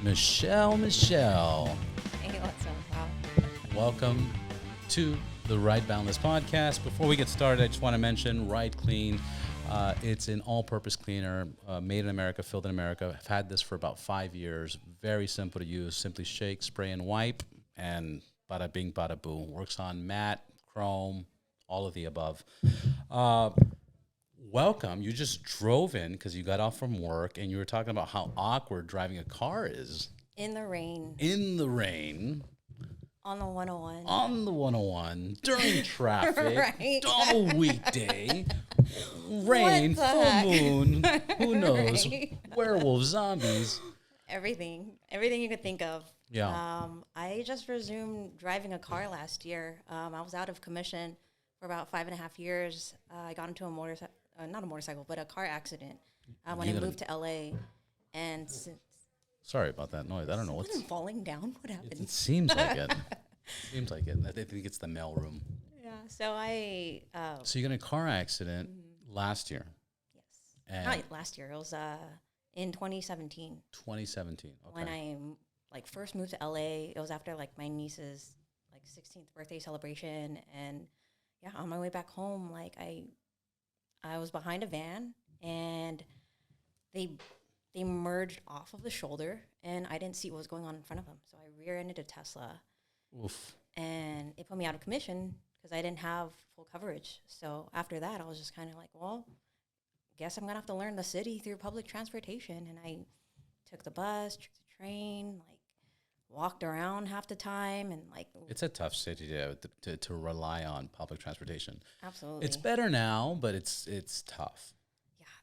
Michelle. Hey, what's up, Bob? Welcome to the Ride Boundless podcast. Before we get started, I just want to mention Ride Clean. It's an all-purpose cleaner, made in America, filled in America. I've had this for about 5 years. Very simple to use. Simply shake, spray, and wipe, and bada bing, bada boom. Works on matte, chrome, all of the above. Welcome. You just drove in because you got off from work, and you were talking about how awkward driving a car is. In the rain. In the rain. On the 101. On the 101, during traffic, Right. on a weekday, rain, What the full heck? moon, who knows, Right. werewolves, zombies. Everything you could think of. Yeah. I just resumed driving a car last year. I was out of commission for about 5.5 years. I got into not a motorcycle, but a car accident when I moved to LA. And Sorry about that noise. I don't know wasn't falling down. What happened? it seems like it. Seems like it. I think it's the mailroom. Yeah. So I. So you got in a car accident last year. Yes. And Not last year. It was in 2017. 2017. Okay. When I first moved to LA. It was after my niece's 16th birthday celebration, and yeah, on my way back home, I was behind a van, and they merged off of the shoulder, and I didn't see what was going on in front of them, so I rear-ended a Tesla. Oof. And it put me out of commission because I didn't have full coverage. So after that, I was just kind of like, well, guess I'm gonna have to learn the city through public transportation. And I took the bus, took the train, walked around half the time, and It's a tough city to rely on public transportation. absolutely. It's better now, but it's tough.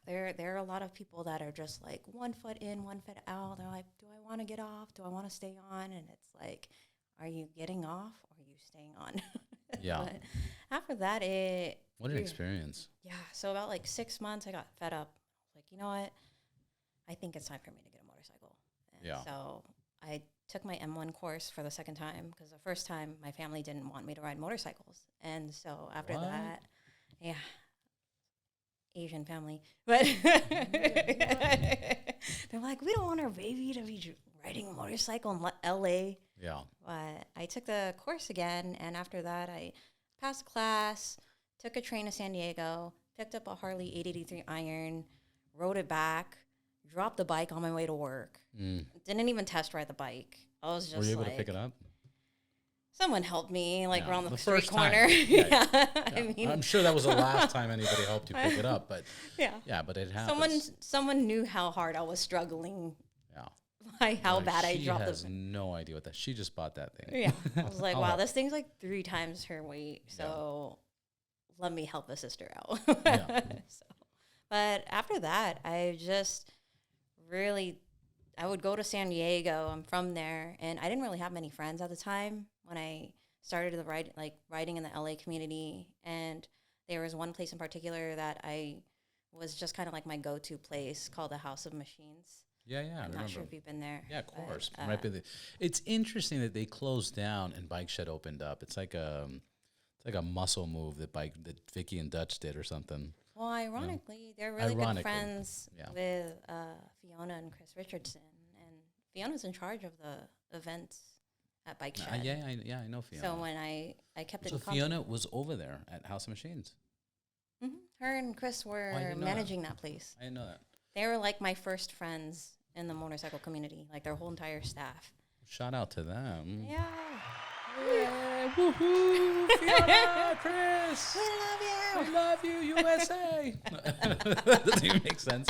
Yeah, there are a lot of people that are just 1 foot in, 1 foot out. They're like, do I want to get off? Do I want to stay on? And it's like, are you getting off or are you staying on? Yeah. But after that, What an experience. Yeah, so about 6 months, I got fed up. You know what? I think it's time for me to get a motorcycle. And Yeah. so I took my M1 course for the second time because the first time my family didn't want me to ride motorcycles. And so after What? that, yeah, Asian family. But they're like, we don't want our baby to be riding a motorcycle in LA. Yeah. But I took the course again, and after that, I passed class, took a train to San Diego, picked up a Harley 883 Iron, rode it back, dropped the bike on my way to work. Didn't even test ride the bike. I was just Were you able to pick it up? Someone helped me, Yeah, around the street first time. corner. Yeah. I mean, I'm sure that was the last time anybody helped you pick it up, but yeah. but it happens. Someone knew how hard I was struggling, Yeah. by how bad I she dropped has the. no idea what that. She just bought that thing. Yeah, I was like, I'll wow, help. this thing's 3 times her weight, so let me help a sister out. Yeah. But after that, I just I would go to San Diego. I'm from there, and I didn't really have many friends at the time when I started riding in the LA community. And there was one place in particular that I was just kind of my go-to place called the House of Machines. Yeah, I I'm remember. not sure if you've been there. Yeah, of but, course. It's interesting that they closed down and Bike Shed opened up. It's like a muscle move that Vicky and Dutch did or something. Well, ironically, they're really good Ironically, friends yeah. with Fiona and Chris Richardson, and Fiona's in charge of the events at Bike Shed. I know Fiona. So when I kept So in contact, Fiona was over there at House of Machines. her and Chris were didn't know managing that place. I didn't know that. They were my first friends in the motorcycle community, their whole entire staff. Shout out to them. Yeah. Yeah, woohoo! Fiona, Chris! We love you. We love you, USA! That doesn't even make sense.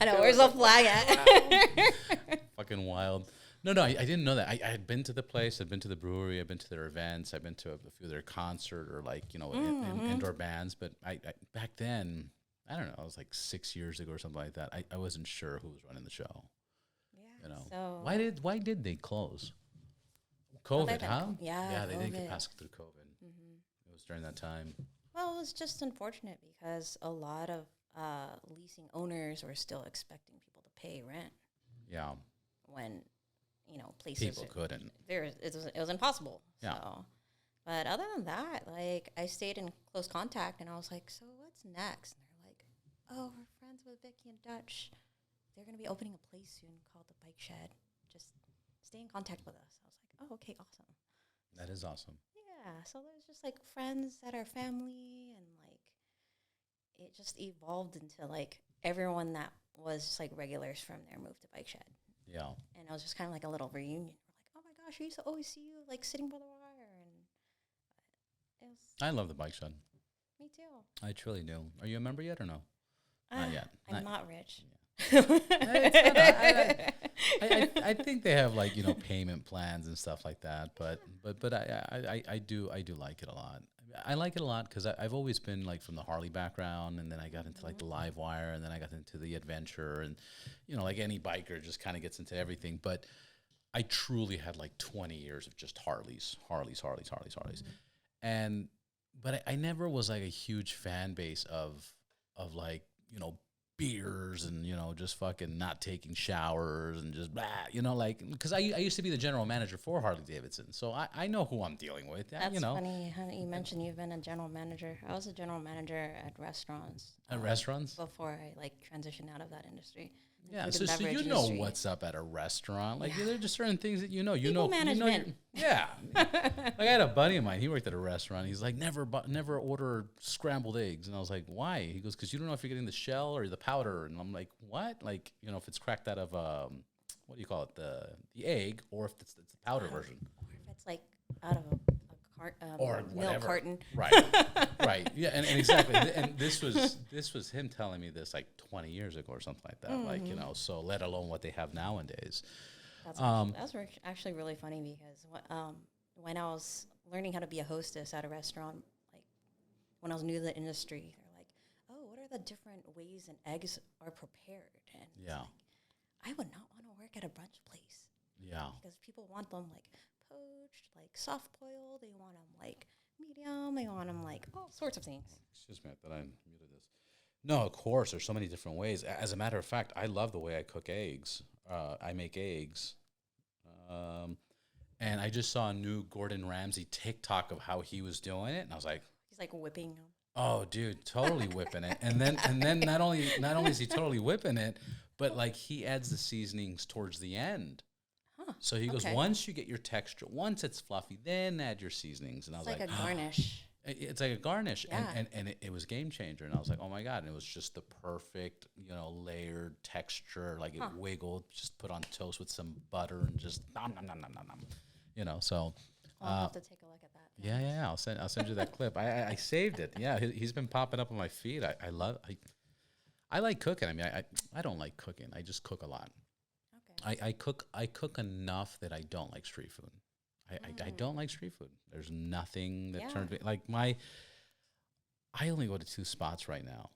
I know, where's the flag at? Fucking wild. No, I didn't know that. I had been to the place. I'd been to the brewery. I've been to their events. I've been to a few of their concert or indoor bands. But I back then, I don't know. It was 6 years ago or something like that. I wasn't sure who was running the show. Yeah. So Why did they close? COVID, huh? Yeah, they didn't get COVID. past through COVID. It was during that time. Well, it was just unfortunate because a lot of leasing owners were still expecting people to pay rent Yeah. when, places People couldn't. it was impossible. Yeah. So, but other than that, I stayed in close contact, and I was like, so what's next? And they're like, oh, we're friends with Vicky and Dutch. They're going to be opening a place soon called the Bike Shed. Just stay in contact with us. I was like, oh, okay, awesome. That is awesome. Yeah, so there's just like friends that are family, and like it just evolved into like everyone that was just like regulars from there moved to Bike Shed. Yeah. And it was just kind of like a little reunion. We're like, oh my gosh, I used to always see you like sitting by the wire, and it was. I love the Bike Shed. Me too. I truly do. Are you a member yet or no? Not yet. I'm not rich. I think they have like, payment plans and stuff like that, but I do like it a lot. I like it a lot because I've always been like from the Harley background, and then I got into like the live wire, and then I got into the adventure, and like any biker just kind of gets into everything. But I truly had like 20 years of just Harleys, and but I never was like a huge fan base of like beers and just fucking not taking showers and just blah, like because I used to be the general manager for Harley Davidson, so I know who I'm dealing with. That's funny how you mentioned you've been a general manager. I was a general manager at restaurants. At restaurants before I like transitioned out of that industry. Yeah, so you know what's up at a restaurant. Like there are just certain things that People management. Yeah, like I had a buddy of mine. He worked at a restaurant. He's like, never order scrambled eggs. And I was like, why? He goes, because you don't know if you're getting the shell or the powder. And I'm like, what? Like if it's cracked out of what do you call it, the egg, or if it's the powder version, or if it's like out of a or milk carton. Right, right. Yeah, and exactly. And this was him telling me this like 20 years ago or something like that. Mm-hmm. Like so let alone what they have nowadays. That's actually really funny because when I was learning how to be a hostess at a restaurant, like when I was new to the industry, they're like, "Oh, what are the different ways an eggs are prepared?" And yeah, I would not want to work at a brunch place. Yeah, because people want them like poached, like soft boiled. They want them like medium. They want them like all sorts of things. Excuse me, I thought I muted this. No, of course, there's so many different ways. As a matter of fact, I love the way I cook eggs. I make eggs. And I just saw a new Gordon Ramsay TikTok of how he was doing it, and I was like, he's like whipping them. Oh, dude, totally whipping it. And then not only is he totally whipping it, but like he adds the seasonings towards the end. Huh. So he goes, once you get your texture, once it's fluffy, then add your seasonings. And I was like, a garnish. It's like a garnish. Yeah. And it was game changer. And I was like, oh my God. And it was just the perfect, layered texture. Like it wiggled, just put on toast with some butter and just nom, nom, nom, nom, nom, nom. So I'll have to take a look at that. Yeah. I'll send you that clip. I saved it. Yeah. He's been popping up on my feed. I like cooking. I mean, I don't like cooking. I just cook a lot. I cook enough that I don't like street food. I don't like street food. There's nothing that turns me like I only go to 2 spots right now.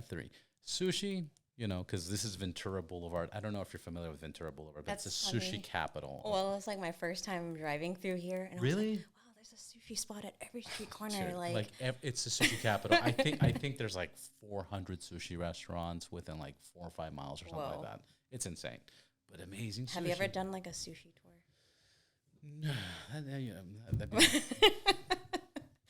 3. Sushi, because this is Ventura Boulevard. I don't know if you're familiar with Ventura Boulevard, but it's the sushi capital. Well, it's like my first time driving through here. And really? I was like, wow, there's a sushi spot at every street corner. Sure. It's the sushi capital. I think there's like 400 sushi restaurants within like 4 or 5 miles or something like that. It's insane. But amazing sushi. Have you ever done like a sushi tour? No, that'd be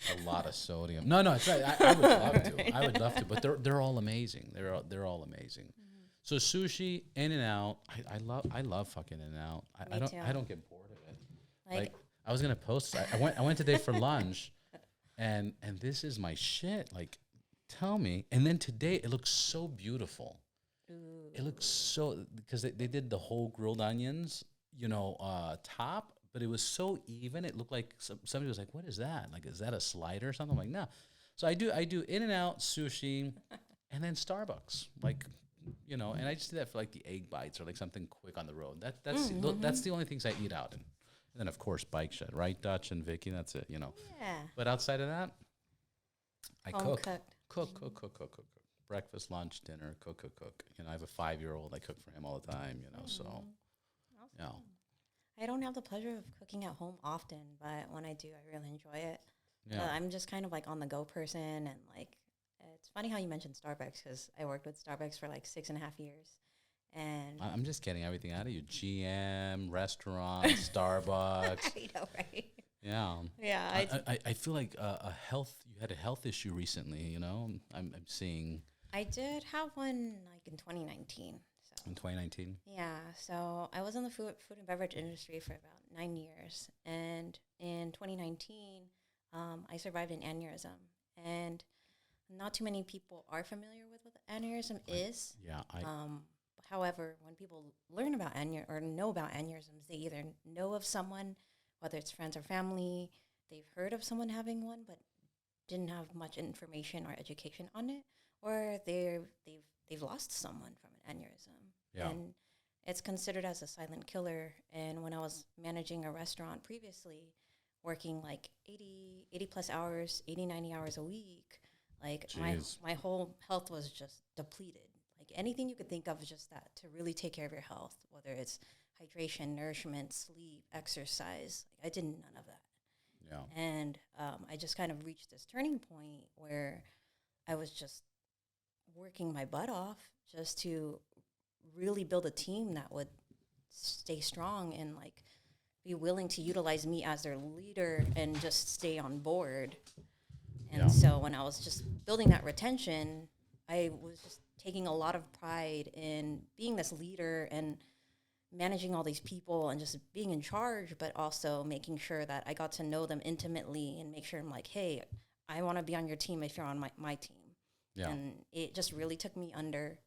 a lot of sodium. No, it's right. I would love to. I would love to, but they're all amazing. They're all amazing. Mm-hmm. So sushi, In-N-Out. I love fucking In-N-Out. I don't get bored of it. Like I was gonna post. I went today for lunch, and this is my shit. Like, tell me. And then today it looks so beautiful. Ooh. It looks so because they did the whole grilled onions, top, but it was so even. It looked like somebody was like, "What is that? Like, is that a slider or something?" I'm like, no. So I do In-N-Out, sushi, and then Starbucks, like, and I just do that for like the egg bites or like something quick on the road. That's the only things I eat out in. And then of course Bike Shed, right, Dutch and Vicky. That's it, Yeah. But outside of that, I cook. Cooked. Breakfast, lunch, dinner, cook. I have a 5-year-old. I cook for him all the time, so, Awesome. yeah. I don't have the pleasure of cooking at home often, but when I do, I really enjoy it. Yeah. I'm just kind of like on the go person, and like, it's funny how you mentioned Starbucks, because I worked with Starbucks for like 6.5 years. And I'm just getting everything out of you. GM, restaurant, Starbucks. I know, right? Yeah. Yeah. I feel like you had a health issue recently, I'm seeing. I did have one like in 2019. So In 2019. Yeah, so I was in the food and beverage industry for about 9 years, and in 2019, I survived an aneurysm, and not too many people are familiar with what the aneurysm is. Yeah. However, when people learn about or know about aneurysms, they either know of someone, whether it's friends or family, they've heard of someone having one, but didn't have much information or education on it, or they've lost someone from an aneurysm. Yeah. And it's considered as a silent killer. And when I was managing a restaurant previously, working like 80 plus hours, 80, 90 hours a week, like my whole health was just depleted. Like anything you could think of is just that, to really take care of your health, whether it's hydration, nourishment, sleep, exercise. Like I did none of that. Yeah. And I just kind of reached this turning point where I was just working my butt off just to really build a team that would stay strong and like be willing to utilize me as their leader and just stay on board. And so when I was just building that retention, I was just taking a lot of pride in being this leader and managing all these people and just being in charge, but also making sure that I got to know them intimately and make sure I'm like, hey, I want to be on your team if you're on my team. Yeah. And it just really took me under.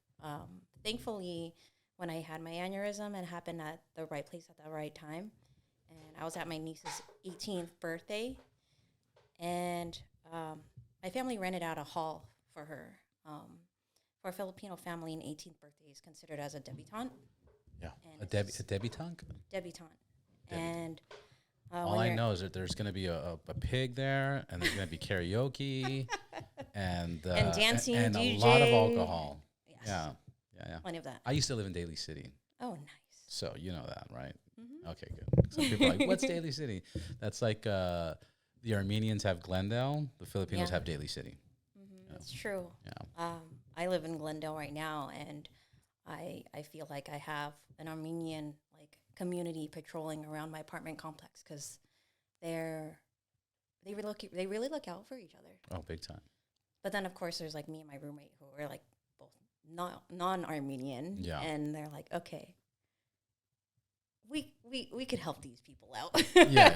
Thankfully, when I had my aneurysm, it happened at the right place at the right time. And I was at my niece's 18th birthday. And my family rented out a hall for her. For a Filipino family, an 18th birthday is considered as a debutante. Yeah, a debutante? Debutante. And all I know is that there's going to be a pig there, and there's going to be karaoke, and dancing, and DJ. a lot of alcohol. Yes. Yeah. Plenty of that. I used to live in Daly City. Oh, nice. So you know that, right? Mm-hmm. Okay, good. Some people are like, what's Daly City? That's like the Armenians have Glendale, the Filipinos have Daly City. Mm-hmm. That's true. Yeah. I live in Glendale right now, and I feel like I have an Armenian like community patrolling around my apartment complex because they really look out for each other. Oh, big time. But then of course there's like me and my roommate who are like both non-Armenian, and they're like, okay, we could help these people out. Yeah.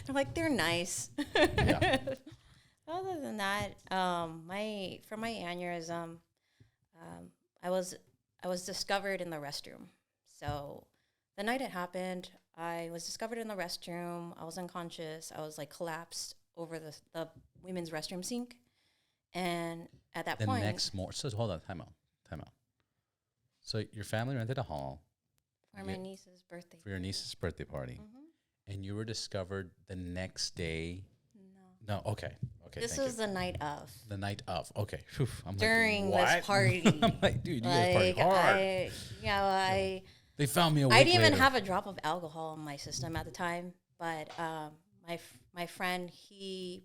They're like, they're nice. Yeah. Other than that, for my aneurysm, I was discovered in the restroom. So the night it happened, I was discovered in the restroom. I was unconscious. I was like collapsed over the women's restroom sink. And at that point, the next morning. So hold on, time out. So your family rented a hall for my niece's birthday. For your niece's birthday party, and you were discovered the next day. No. Okay. This was the night of. The night of. Okay. Whew. I'm during like, this party. I'm like, dude, you guys party hard. They found me a week I didn't later. even have a drop of alcohol in my system at the time, but my friend, he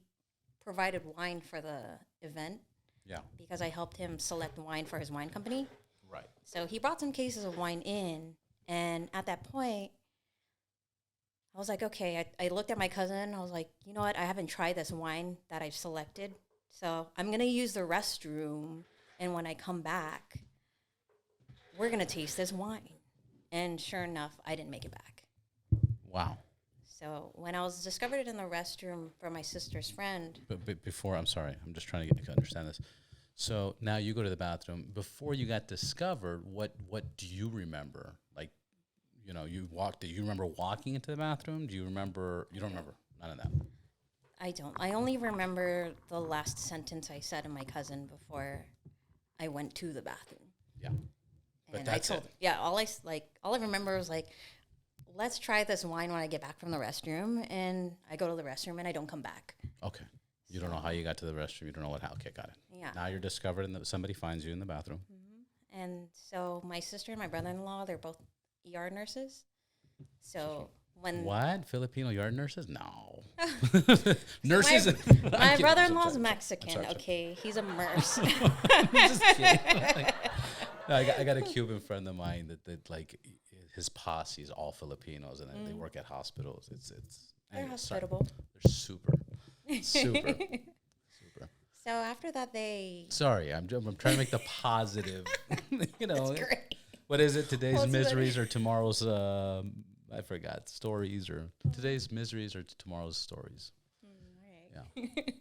provided wine for the event. Yeah. Because I helped him select wine for his wine company. Right. So he brought some cases of wine in, and at that point, I was like, okay, I looked at my cousin. I was like, you know what? I haven't tried this wine that I've selected. So I'm going to use the restroom. And when I come back, we're going to taste this wine. And sure enough, I didn't make it back. Wow. So when I was discovered in the restroom for my sister's friend. But before, I'm sorry. I'm just trying to understand this. So now you go to the bathroom. Before you got discovered, what do you remember? Like, you know, do you remember walking into the bathroom? Do you remember? You don't remember? None of that. I don't. I only remember the last sentence I said to my cousin before I went to the bathroom. Yeah. But and that's I told, it. Yeah, all I remember was like, let's try this wine when I get back from the restroom. And I go to the restroom and I don't come back. Okay. You don't know how you got to the restroom. You don't know okay, got it. Yeah. Now you're discovered and somebody finds you in the bathroom. Mm-hmm. And so my sister and my brother-in-law, they're both ER nurses. So when what? Filipino yard nurses? No. Nurses. My brother-in-law's Mexican. Okay, he's a nurse. I'm just kidding. I got a Cuban friend of mine that like his posse is all Filipinos and they work at hospitals. They're hospitable. They're super. So after that, Sorry, I'm trying to make the positive. You know. That's great. What is it? Today's What's miseries or tomorrow's, I forgot, stories, or today's miseries or tomorrow's stories. Right.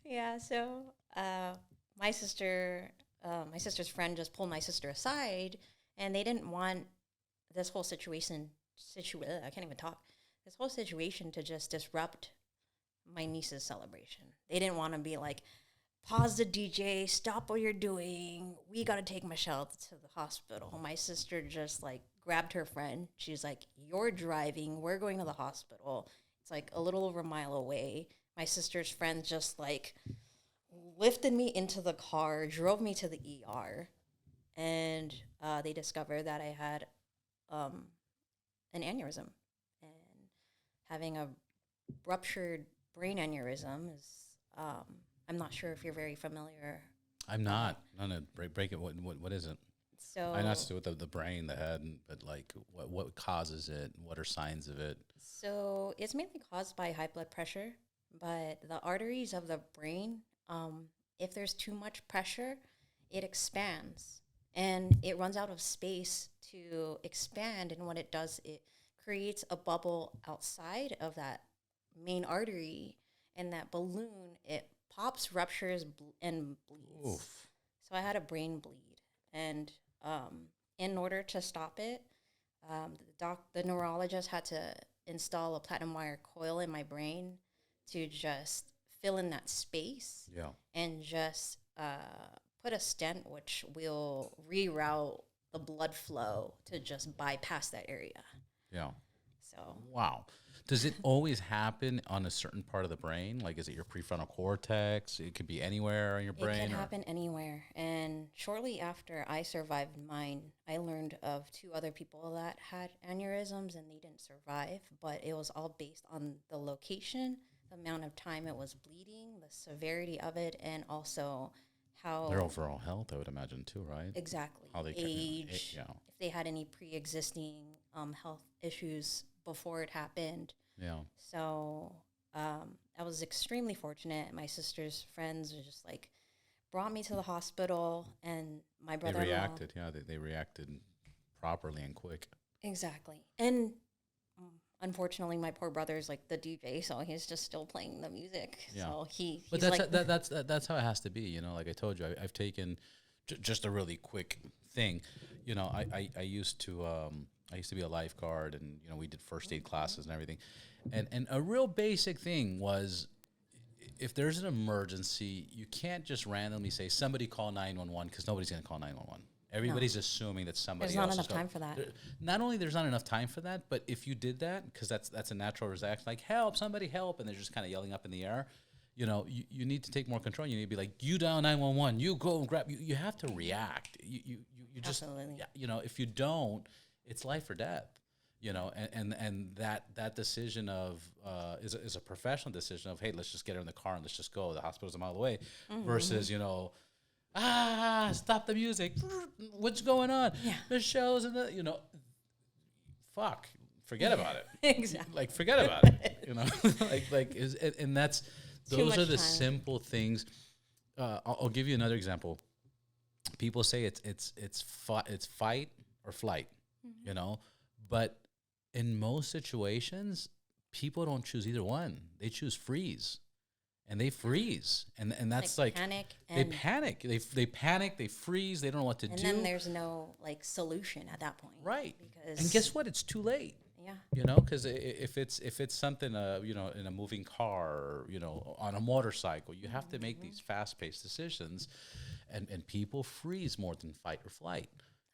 Yeah. So my sister, my sister's friend just pulled my sister aside, and they didn't want this whole I can't even talk. This whole situation to just disrupt my niece's celebration. They didn't want to be like, pause the DJ, stop what you're doing. We got to take Michelle to the hospital. My sister just like grabbed her friend. She's like, you're driving. We're going to the hospital. It's like a little over a mile away. My sister's friend just like lifted me into the car, drove me to the ER. And they discovered that I had an aneurysm. And having a ruptured brain aneurysm is, I'm not sure if you're very familiar. I'm not. No, break it. What is it? So I know it's with the brain, the head, but like what causes it? What are signs of it? So it's mainly caused by high blood pressure, but the arteries of the brain, if there's too much pressure, it expands and it runs out of space to expand. And what it does, it creates a bubble outside of that main artery, and that balloon, it pops, ruptures, and bleeds. Oof. So I had a brain bleed, and in order to stop it, the neurologist had to install a platinum wire coil in my brain to just fill in that space. Yeah. And just put a stent which will reroute the blood flow to just bypass that area. Yeah. So Wow. Does it always happen on a certain part of the brain? Like, is it your prefrontal cortex? It could be anywhere in your brain. it can happen anywhere. And shortly after I survived mine, I learned of 2 other people that had aneurysms and they didn't survive. But it was all based on the location, the amount of time it was bleeding, the severity of it, and also how Their overall health, I would imagine, too, right? exactly How they age, yeah. if they had any pre-existing health issues before it happened. Yeah. So I was extremely fortunate. My sister's friends were just like brought me to the hospital, and my brother They reacted. Yeah, they reacted properly and quick. exactly. And unfortunately, my poor brother's like the DJ, so he's just still playing the music. Yeah. So But he's that's how it has to be. You know, like I told you, I've taken just a really quick thing. You know, I used to be a lifeguard, and you know we did first aid classes and everything, and a real basic thing was, if there's an emergency, you can't just randomly say somebody call 911, because nobody's going to call 911. Everybody's assuming that somebody there's not else enough is time for that. Not only there's not enough time for that, but if you did that, because that's a natural reaction, like help, somebody help, and they're just kind of yelling up in the air. You know, you need to take more control. You need to be like, you dial 911, you go and grab. You have to react. You just, Absolutely. yeah, you know, if you don't, it's life or death. You know, and that decision of is a professional decision of, hey, let's just get her in the car and let's just go. The hospital's a mile away, versus, you know, stop the music. What's going on? Yeah. The shows and the, you know, forget about it. Exactly. Like, forget about it. You know, and that's, Too those much are the time. simple things. I'll give you another example. People say it's fight or flight, you know, but in most situations, people don't choose either one. They choose freeze, and they freeze, and that's like panic. they panic. They panic. They freeze. They don't know what to do. And then there's no like solution at that point. Right. Because And guess what? It's too late. yeah. You know, because if it's something, you know, in a moving car, or, you know, on a motorcycle, you have to make these fast-paced decisions, and people freeze more than fight or flight.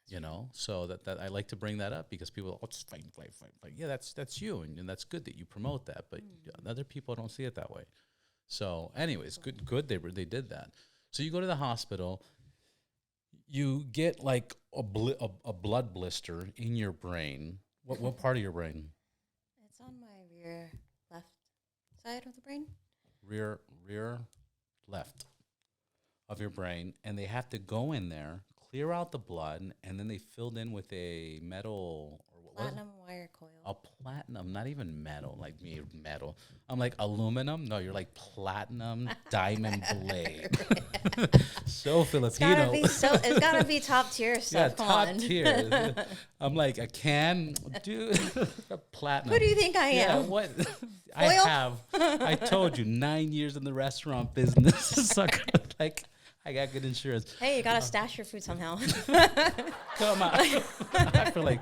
You know, so that I like to bring that up, because people, just fight. Yeah, that's you, and that's good that you promote that, but other people don't see it that way. So, anyways, good they did that. So you go to the hospital, you get like a blood blister in your brain. What part of your brain? It's on my rear left side of the brain. Rear left of your brain, and they have to go in there, clear out the blood, and then they filled in with a metal, or what was it? Platinum wire coil. A platinum, not even metal, like me, metal. I'm like aluminum. No, you're like platinum diamond blade. So Filipino. It's gotta be top tier Yeah, stuff. Come top on. tier. I'm like a can, dude. Platinum. Who do you think I Yeah, am? what? Foil? I told you, 9 years in the restaurant business. Sucker. Like, I got good insurance. Hey, you gotta stash your food somehow. Come on. I feel like,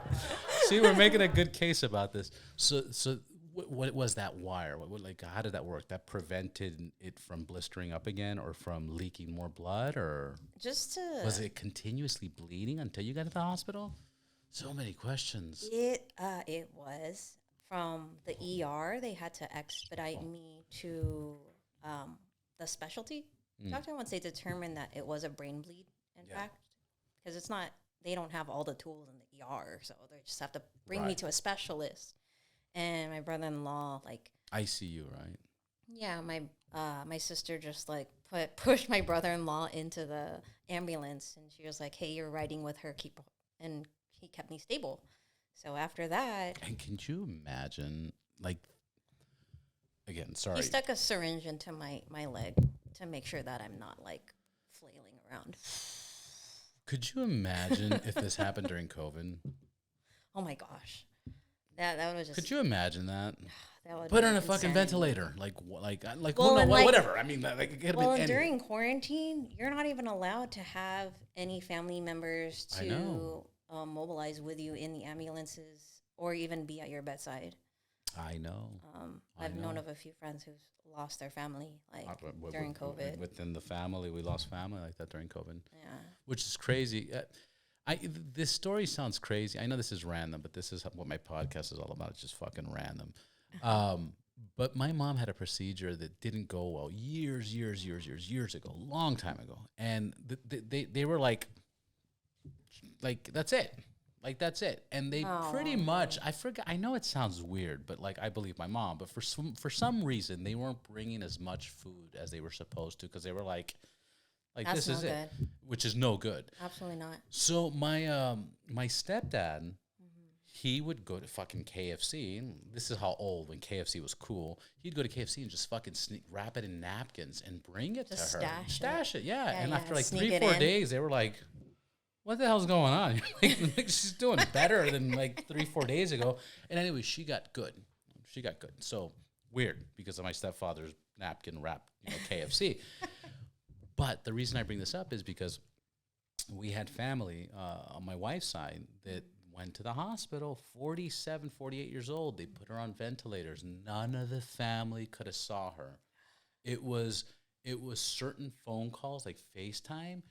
see, we're making a good case about this. So what was that wire? Like, how did that work? That prevented it from blistering up again, or from leaking more blood, or Just to was it continuously bleeding until you got to the hospital? So many questions. it was from the ER. They had to expedite me to the specialty doctor once they determined that it was a brain bleed. In fact, because it's not, they don't have all the tools in the ER, so they just have to bring me to a specialist. And my brother-in-law, like, ICU, right? yeah, my sister just like pushed my brother-in-law into the ambulance, and she was like, "Hey, you're riding with her, and he kept me stable." So after that, And can you imagine, like, again, sorry. he stuck a syringe into my leg to make sure that I'm not like flailing around. Could you imagine if this happened during COVID? Oh my gosh, that was just. Could you imagine that? That would Put be her on a fucking insanity. ventilator, like Well, no, and like- whatever. I mean, like, it could have Well, been and any. during quarantine, you're not even allowed to have any family members I to know. mobilize with you in the ambulances or even be at your bedside. I know. I've know. known of a few friends who've lost their family during w- COVID. Within the family, we lost family like that during COVID, Yeah. which is crazy. This story sounds crazy. I know this is random, but this is what my podcast is all about. It's just fucking random. But my mom had a procedure that didn't go well years ago, long time ago, and they were like that's it. Like, that's it. And they pretty much, I forgot, I know it sounds weird, but like, I believe my mom, but for some reason, they weren't bringing as much food as they were supposed to, because they were like That's this is no it, which is no good. Absolutely not. So my stepdad, he would go to fucking KFC. And this is how old, when KFC was cool. He'd go to KFC and just fucking wrap it in napkins and bring it Just to her. Stash it, yeah. And after like sneak 3-4 it in. days, they were like, what the hell's going on? like, she's doing better than like 3-4 days ago. And anyway, she got good. So weird, because of my stepfather's napkin wrap, KFC. But the reason I bring this up is because we had family on my wife's side that went to the hospital, 47, 48 years old. They put her on ventilators. None of the family could have saw her. It was certain phone calls, like FaceTime,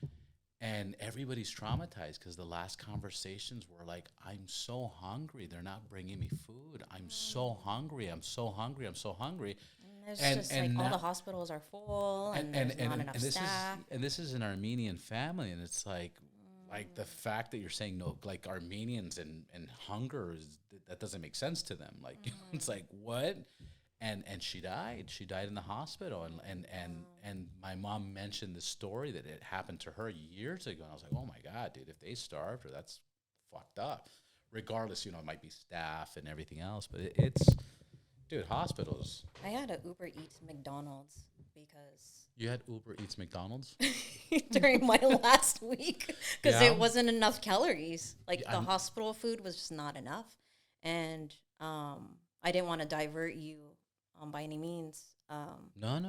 and everybody's traumatized because the last conversations were like, I'm so hungry. They're not bringing me food. I'm so hungry. I'm so hungry. I'm so hungry. It's And- just and like all now- the hospitals are full and there's not enough staff. This is an Armenian family, and it's like the fact that you're saying no, like Armenians and hunger that doesn't make sense to them. Like it's like, what? And she died. She died in the hospital, and my mom mentioned the story that it happened to her years ago. And I was like, oh my God, dude, if they starved her, that's fucked up. Regardless, it might be staff and everything else, but it's, dude, hospitals. I had a Uber Eats McDonald's because You had Uber Eats McDonald's? during my last week because Yeah. it wasn't enough calories. Like Yeah, the hospital food was just not enough, and I didn't want to divert you by any means. No.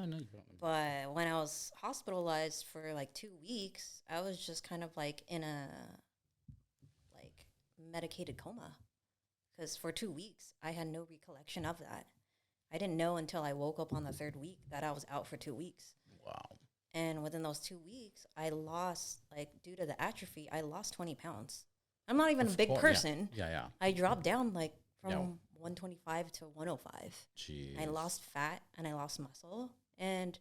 But when I was hospitalized for like 2 weeks, I was just kind of like in a like medicated coma because for 2 weeks I had no recollection of that. I didn't know until I woke up on the 3rd week that I was out for 2 weeks. Wow. And within those 2 weeks, I lost, like, due to the atrophy, I lost 20 pounds. I'm not even a big person. Yeah. I dropped down, like, from Yeah. 125 to 105. Jeez. I lost fat and I lost muscle. And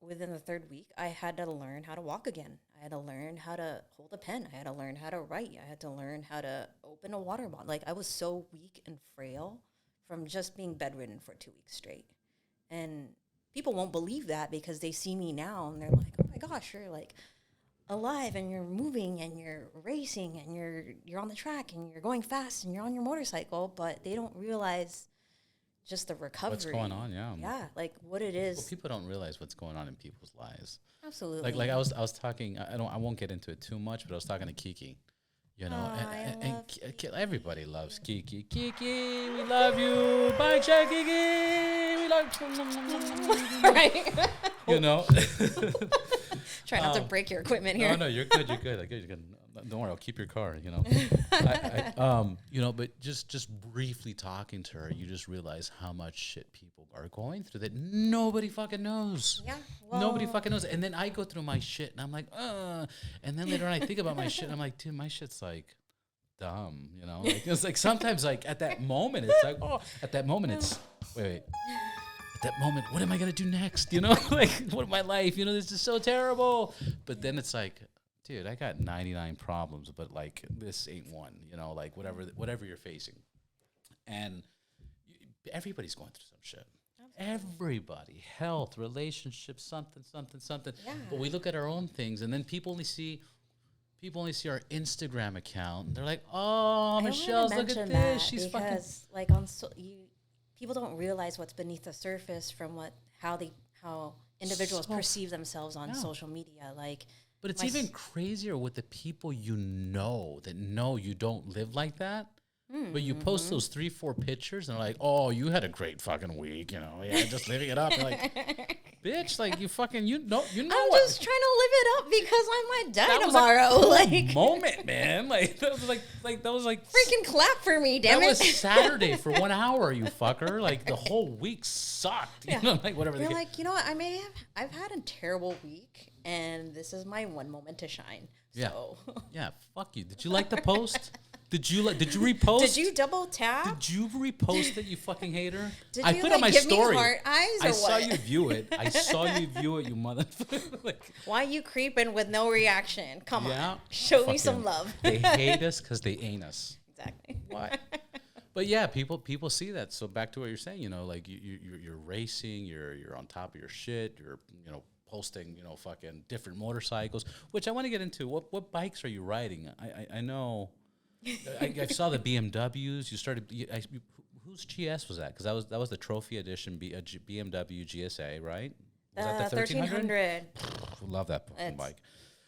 within the 3rd week, I had to learn how to walk again. I had to learn how to hold a pen. I had to learn how to write. I had to learn how to open a water bottle. Like, I was so weak and frail from just being bedridden for 2 weeks straight. And people won't believe that because they see me now and they're like, oh my gosh, you're like alive and you're moving and you're racing and you're on the track and you're going fast and you're on your motorcycle, but they don't realize just the recovery. What's going on? Yeah. Yeah, like what it is. Well, people don't realize what's going on in people's lives. Absolutely. Like I was talking. I won't get into it too much, but I was talking to Kiki. You know, everybody loves Kiki. Kiki, we love you. Bye, check, Kiki. We love you. Right. You know. Try not to break your equipment here. No, you're good. You're good. Like, you're good. Don't worry, I'll keep your car. You know, you know, but just briefly talking to her, you just realize how much shit people are going through that nobody fucking knows. Yeah, nobody fucking knows. And then I go through my shit, and I'm like, and then later on, I think about my shit, and I'm like, dude, my shit's like dumb. You know, like, it's like sometimes, like at that moment, it's like, at that moment, it's wait. That moment, what am I gonna do next? You know, like what my life? You know, this is so terrible. But then it's like, dude, I got 99 problems, but like this ain't one. You know, like whatever you're facing, and everybody's going through some shit. Everybody, health, relationships, something. Yeah. But we look at our own things, and then people only see our Instagram account. And they're like, oh, Michelle's, look at this. She's fucking like people don't realize what's beneath the surface from how individuals perceive themselves on social media. Like, but it's even crazier with the people you know that know you don't live like that. But you post those 3-4 pictures and they're like, oh, you had a great fucking week, you know, yeah, just living it up. You're like, bitch, like you know. I'm just trying to live it up because I might die tomorrow. Like moment, man. Like that was like freaking clap for me, damn it. That was Saturday for 1 hour, you fucker. Like the whole week sucked. You know, like whatever. You're like, you know what? I've had a terrible week, and this is my one moment to shine. Yeah. So. Yeah. Fuck you. Did you like the post? Did you repost? Did you double tap? Did you repost it, you fucking hater? Did I you put on my give story. Me heart eyes or I what? saw you view it. You motherfucker. Like, why you creeping with no reaction? Come on, show me fucking, some love. They hate us because they ain't us. Exactly. What? But yeah, people see that. So back to what you're saying, you know, like you're racing, you're on top of your shit, you're posting, fucking different motorcycles, which I want to get into. What bikes are you riding? I know. I saw the BMWs. You started. Whose GS was that? Because that was the trophy edition BMW GSA, right? Was that the 1300? Love that fucking bike.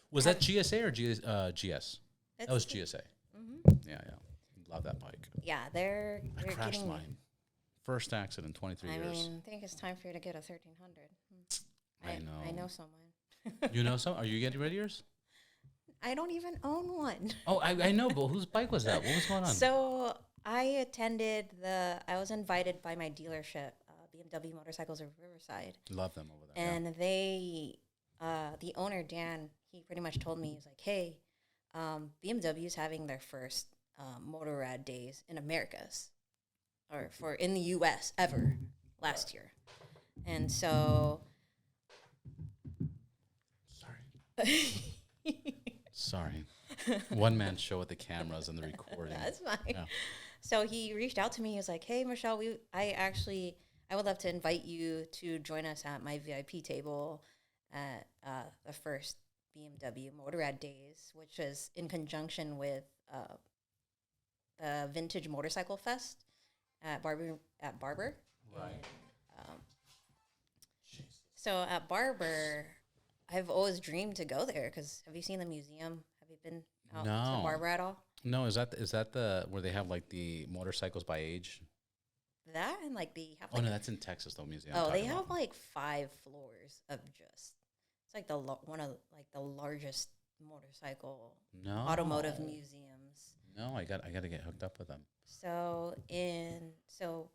Was that GSA or GS? That was GSA. Mm-hmm. Yeah. Love that bike. Yeah, they're crashed mine. First accident in 23 years. I think it's time for you to get a 1300. I know. I know someone. You know some? Are you getting rid of yours? I don't even own one. Oh, I know, but whose bike was that? What was going on? So I was invited by my dealership, BMW Motorcycles of Riverside. Love them over there. And they, the owner, Dan, he pretty much told me, he's like, hey, BMW's having their first Motorrad days in Americas, or in the U.S. ever last year. And so... Sorry. One man show with the cameras and the recording. That's fine. Yeah. So he reached out to me. He was like, hey, Michelle, I would love to invite you to join us at my VIP table at the first BMW Motorrad Days, which is in conjunction with the Vintage Motorcycle Fest at Barber. Right. So at Barber, I've always dreamed to go there because have you seen the museum? Have you been out to Barber at all? No, is that the where they have like the motorcycles by age? That and like the have. Oh no, that's in Texas though museum. Oh, they have like 5 floors of just. It's like one of like the largest motorcycle automotive museums. No, I got to get hooked up with them. So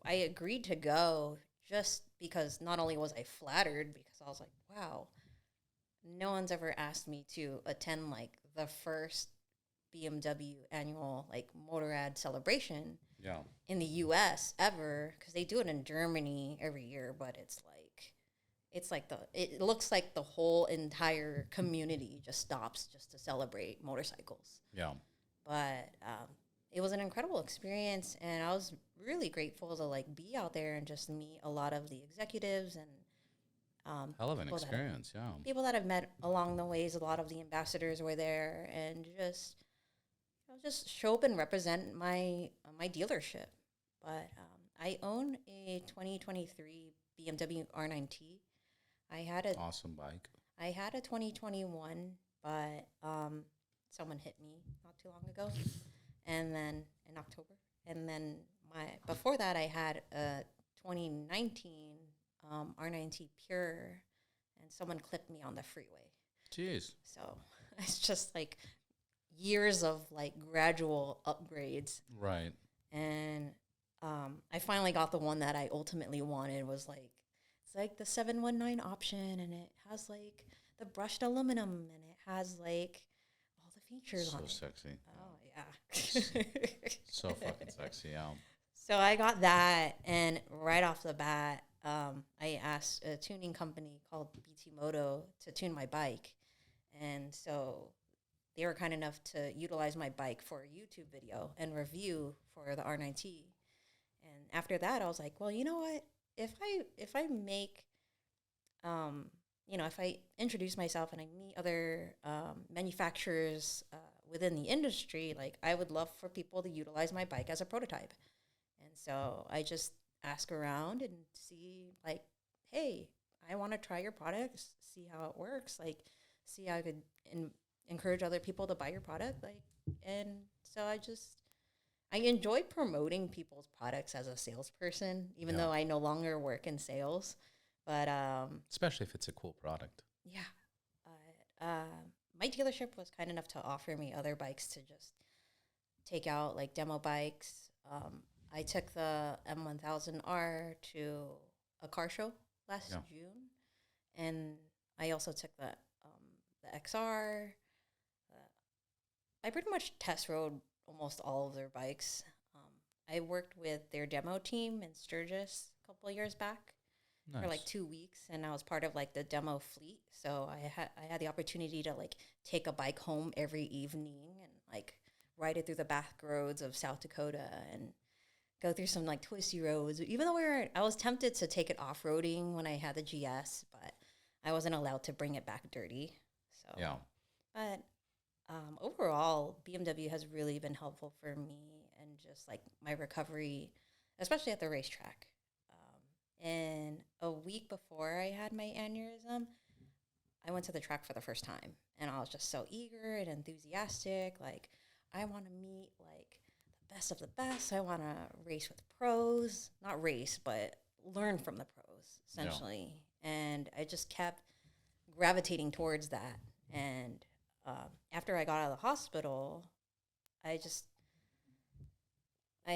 I agreed to go just because not only was I flattered because I was like, wow, no one's ever asked me to attend like the first BMW annual like Motorrad celebration in the U.S. ever, because they do it in Germany every year, but it looks like the whole entire community just stops just to celebrate motorcycles. Yeah. But it was an incredible experience, and I was really grateful to like be out there and just meet a lot of the executives and Hell of an people that experience, yeah. people that I've met along the ways. A lot of the ambassadors were there, and just show up and represent my dealership. But I own a 2023 BMW R9T. I had a Awesome bike. I had a 2021, but someone hit me not too long ago, and then in October, and then my before that I had a 2019 R9T Pure, and someone clipped me on the freeway. Jeez. So it's just like years of like gradual upgrades, Right. and I finally got the one that I ultimately wanted. Was like it's like the 719 option, and it has like the brushed aluminum, and it has like all the features on it. So sexy. Oh yeah. So fucking sexy, yeah. So I got that, and right off the bat, I asked a tuning company called BT Moto to tune my bike, and so they were kind enough to utilize my bike for a YouTube video and review for the R9T. And after that, I was like, well, you know what? If I make, if I introduce myself and I meet other manufacturers within the industry, like I would love for people to utilize my bike as a prototype. And so I just ask around and see, like, hey, I want to try your products, see how it works, like, see how I could encourage other people to buy your product, like, and so I enjoy promoting people's products as a salesperson, even though I no longer work in sales, but especially if it's a cool product. yeah, my dealership was kind enough to offer me other bikes to just take out, like demo bikes. I took the M1000R to a car show last June, and I also took the XR. I pretty much test rode almost all of their bikes. I worked with their demo team in Sturgis a couple of years back for like 2 weeks, and I was part of like the demo fleet. So I had the opportunity to like take a bike home every evening and like ride it through the back roads of South Dakota and go through some like twisty roads. Even though I was tempted to take it off roading when I had the GS, but I wasn't allowed to bring it back dirty. So Yeah. But overall, BMW has really been helpful for me and just like my recovery, especially at the racetrack. And a week before I had my aneurysm, I went to the track for the first time, and I was just so eager and enthusiastic. Like, I want to meet like the best of the best. I want to race with pros, not race, but learn from the pros, essentially. Yeah. And I just kept gravitating towards that. And after I got out of the hospital, I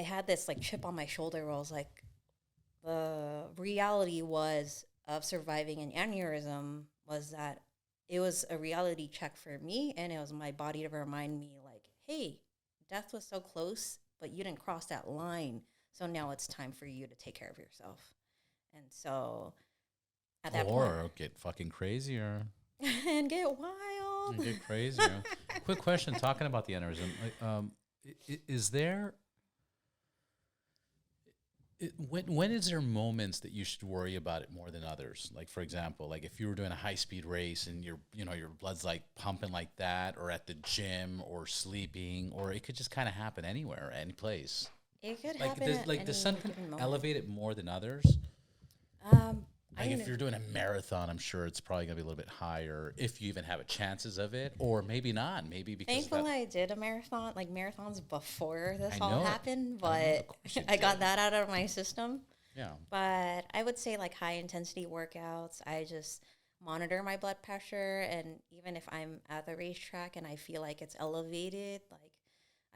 had this like chip on my shoulder where I was like, the reality of surviving an aneurysm was that it was a reality check for me, and it was my body to remind me like, hey, death was so close, but you didn't cross that line. So now it's time for you to take care of yourself. And so at that point, or get fucking crazier. And get wild. And get crazier. Quick question, talking about the aneurysm. Is there... When is there moments that you should worry about it more than others? Like, for example, like if you were doing a high-speed race and your blood's like pumping like that, or at the gym, or sleeping, or it could just kind of happen anywhere, any place. It could like happen at any the sun can given moment. elevate it more than others. Like if you're doing a marathon, I'm sure it's probably gonna be a little bit higher if you even have a chances of it, or maybe not. Maybe because thankfully I did a marathon, like marathons before this all happened, but I got that out of my system. Yeah. But I would say like high intensity workouts, I just monitor my blood pressure, and even if I'm at the racetrack and I feel like it's elevated, like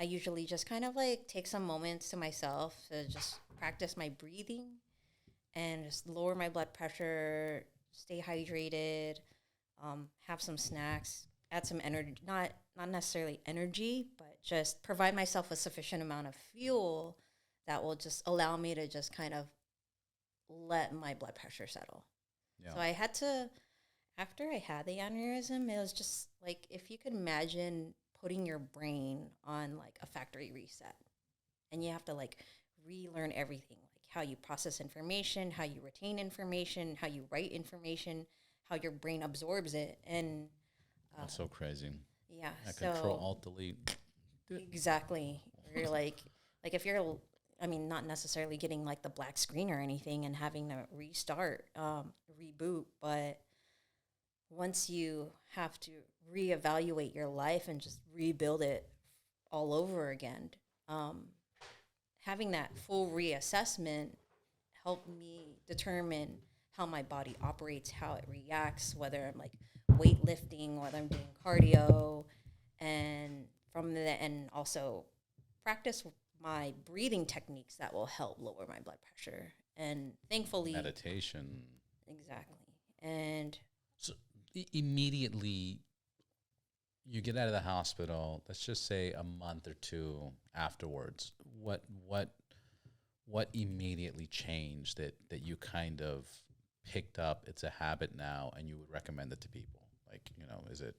I usually just kind of like take some moments to myself to just practice my breathing and just lower my blood pressure, stay hydrated, have some snacks, add some energy, not necessarily energy, but just provide myself a sufficient amount of fuel that will just allow me to just kind of let my blood pressure settle. Yeah. So I had to, after I had the aneurysm, it was just like, if you could imagine putting your brain on like a factory reset, and you have to like relearn everything. how you process information, how you retain information, how you write information, how your brain absorbs it. And that's so crazy. yeah, Control Alt Delete. Exactly. You're like if you're, I mean, not necessarily getting like the black screen or anything and having to restart, reboot, but once you have to reevaluate your life and just rebuild it all over again, having that full reassessment helped me determine how my body operates, how it reacts, whether I'm like weightlifting, whether I'm doing cardio, and and also practice my breathing techniques that will help lower my blood pressure. And thankfully, meditation. Exactly. And so immediately you get out of the hospital, let's just say a month or two afterwards, what immediately changed that you kind of picked up, it's a habit now, and you would recommend it to people? Like, is it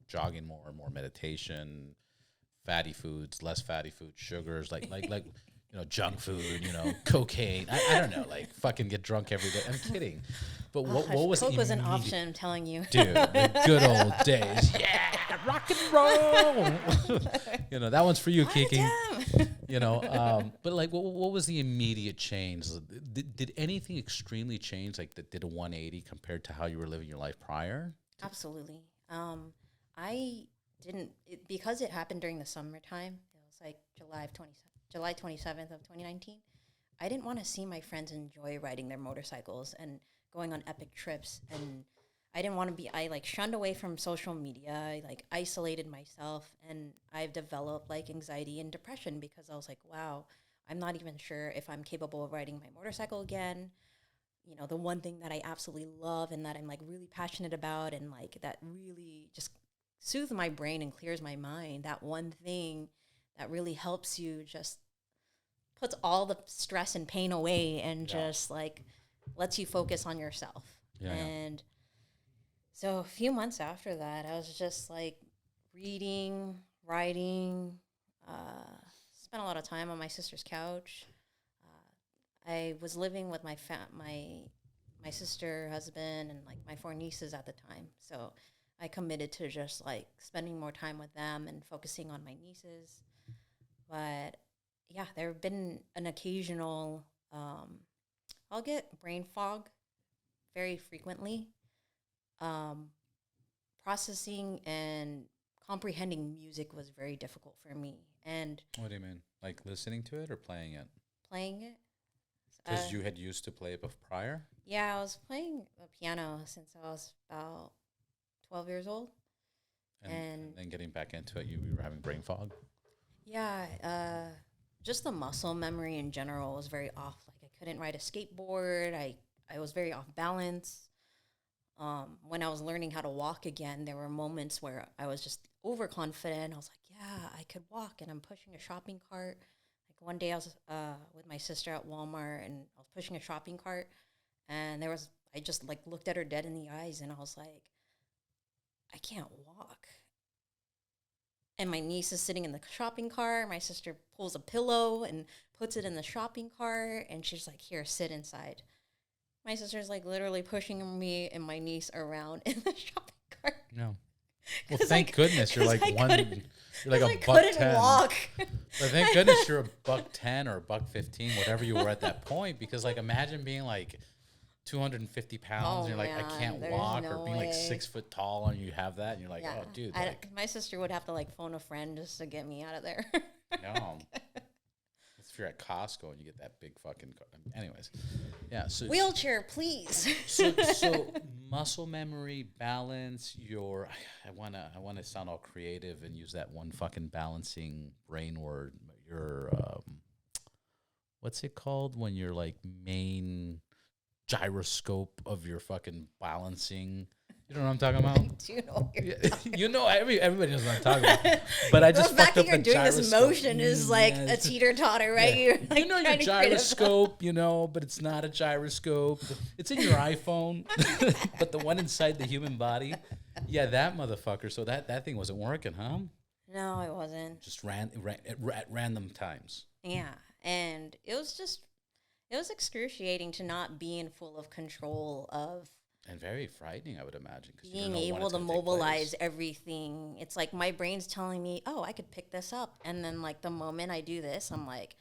jogging more meditation, fatty foods, less fatty foods, sugars, like junk food, cocaine. I don't know, like fucking get drunk every day. I'm kidding. But what was Coke was an option, I'm telling you. Dude, the good old days. Yeah, rock and roll. That one's for you, Kiki. But like, what was the immediate change? Did anything extremely change, like that did a 180 compared to how you were living your life prior? Absolutely. I didn't, because it happened during the summertime. It was like July 27th of 2019. I didn't want to see my friends enjoy riding their motorcycles and going on epic trips. And I didn't want to be, I like shunned away from social media. I like isolated myself, and I've developed like anxiety and depression because I was like, wow, I'm not even sure if I'm capable of riding my motorcycle again. The one thing that I absolutely love and that I'm like really passionate about and like that really just soothes my brain and clears my mind, that one thing that really helps you, just puts all the stress and pain away and just like lets you focus on yourself. And so a few months after that, I was just like reading, writing, spent a lot of time on my sister's couch. I was living with my sister, husband, and like my 4 nieces at the time. So I committed to just like spending more time with them and focusing on my nieces. But yeah, there have been an occasional, I'll get brain fog very frequently. Processing and comprehending music was very difficult for me. And what do you mean? Like listening to it or playing it? Playing it. Because you had used to play it prior? Yeah, I was playing the piano since I was about 12 years old. And then getting back into it, you were having brain fog? Yeah, just the muscle memory in general was very off. Like I couldn't ride a skateboard. I was very off balance. When I was learning how to walk again, there were moments where I was just overconfident. I was like, yeah, I could walk, and I'm pushing a shopping cart. Like one day I was with my sister at Walmart, and I was pushing a shopping cart, and I just like looked at her dead in the eyes, and I was like, I can't walk. And my niece is sitting in the shopping cart. My sister pulls a pillow and puts it in the shopping cart, and she's like, here, sit inside. My sister's like literally pushing me and my niece around in the shopping cart. No. Well, thank goodness you're like you're like a couldn't $110. Walk. But thank goodness you're a $110 or a $115, whatever you were at that point. Because like imagine being like 250 pounds and you're like, I can't walk, or being like 6 foot tall and you have that and you're like, oh dude. My sister would have to like phone a friend just to get me out of there. No. If you're at Costco and you get that big fucking, anyways, yeah. So wheelchair, please. So muscle memory, balance. I wanna sound all creative and use that one fucking balancing brain word. Your what's it called when you're like main gyroscope of your fucking balancing? You know what I'm talking about? I do know what you're talking You know, everybody knows what I'm talking about. But I just fucked up the gyroscope. The fact that you're doing this motion is like a teeter-totter, right? Yeah. You're like, you know your gyroscope, but it's not a gyroscope. It's in your iPhone, but the one inside the human body, yeah, that motherfucker. So that thing wasn't working, huh? No, it wasn't. Just ran at random times. Yeah, and it was just, It was excruciating to not be in full of control of And very frightening, I would imagine, because you don't being know when able it's to going to take mobilize place. everything. It's like my brain's telling me, oh, I could pick this up. And then, like, the moment I do this, I'm like,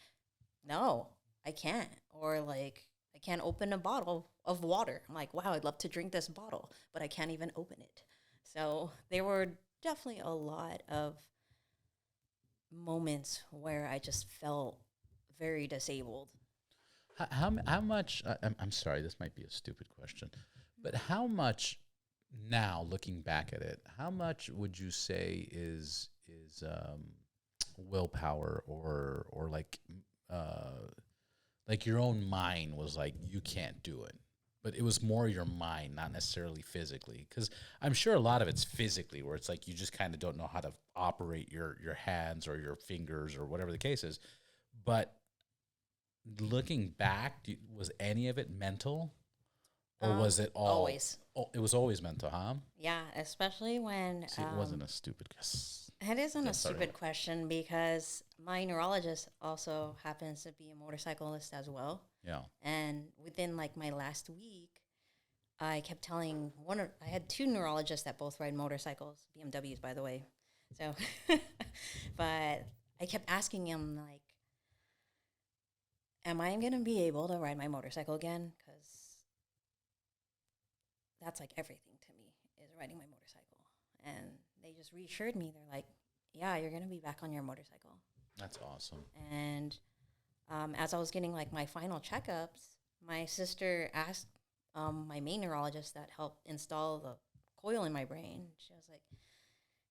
no, I can't. Or, like, I can't open a bottle of water. I'm like, wow, I'd love to drink this bottle, but I can't even open it. So there were definitely a lot of moments where I just felt very disabled. How much? I'm sorry, this might be a stupid question, but how much now, looking back at it, how much would you say is willpower or like your own mind was like you can't do it, but it was more your mind, not necessarily physically, because I'm sure a lot of it's physically where it's like you just kind of don't know how to operate your hands or your fingers or whatever the case is, but looking back, was any of it mental, or was it all? Always. Oh, it was always mental, huh? Yeah, especially when See, it wasn't a stupid guess. it isn't Yeah, a sorry. stupid question because my neurologist also happens to be a motorcyclist as well. Yeah. And within like my last week, I kept telling I had two neurologists that both ride motorcycles, BMWs, by the way. So, but I kept asking him, like, am I going to be able to ride my motorcycle again? Because that's like everything to me is riding my motorcycle. And they just reassured me. They're like, yeah, you're going to be back on your motorcycle. That's awesome. And as I was getting like my final checkups, my sister asked my main neurologist that helped install the coil in my brain. She was like,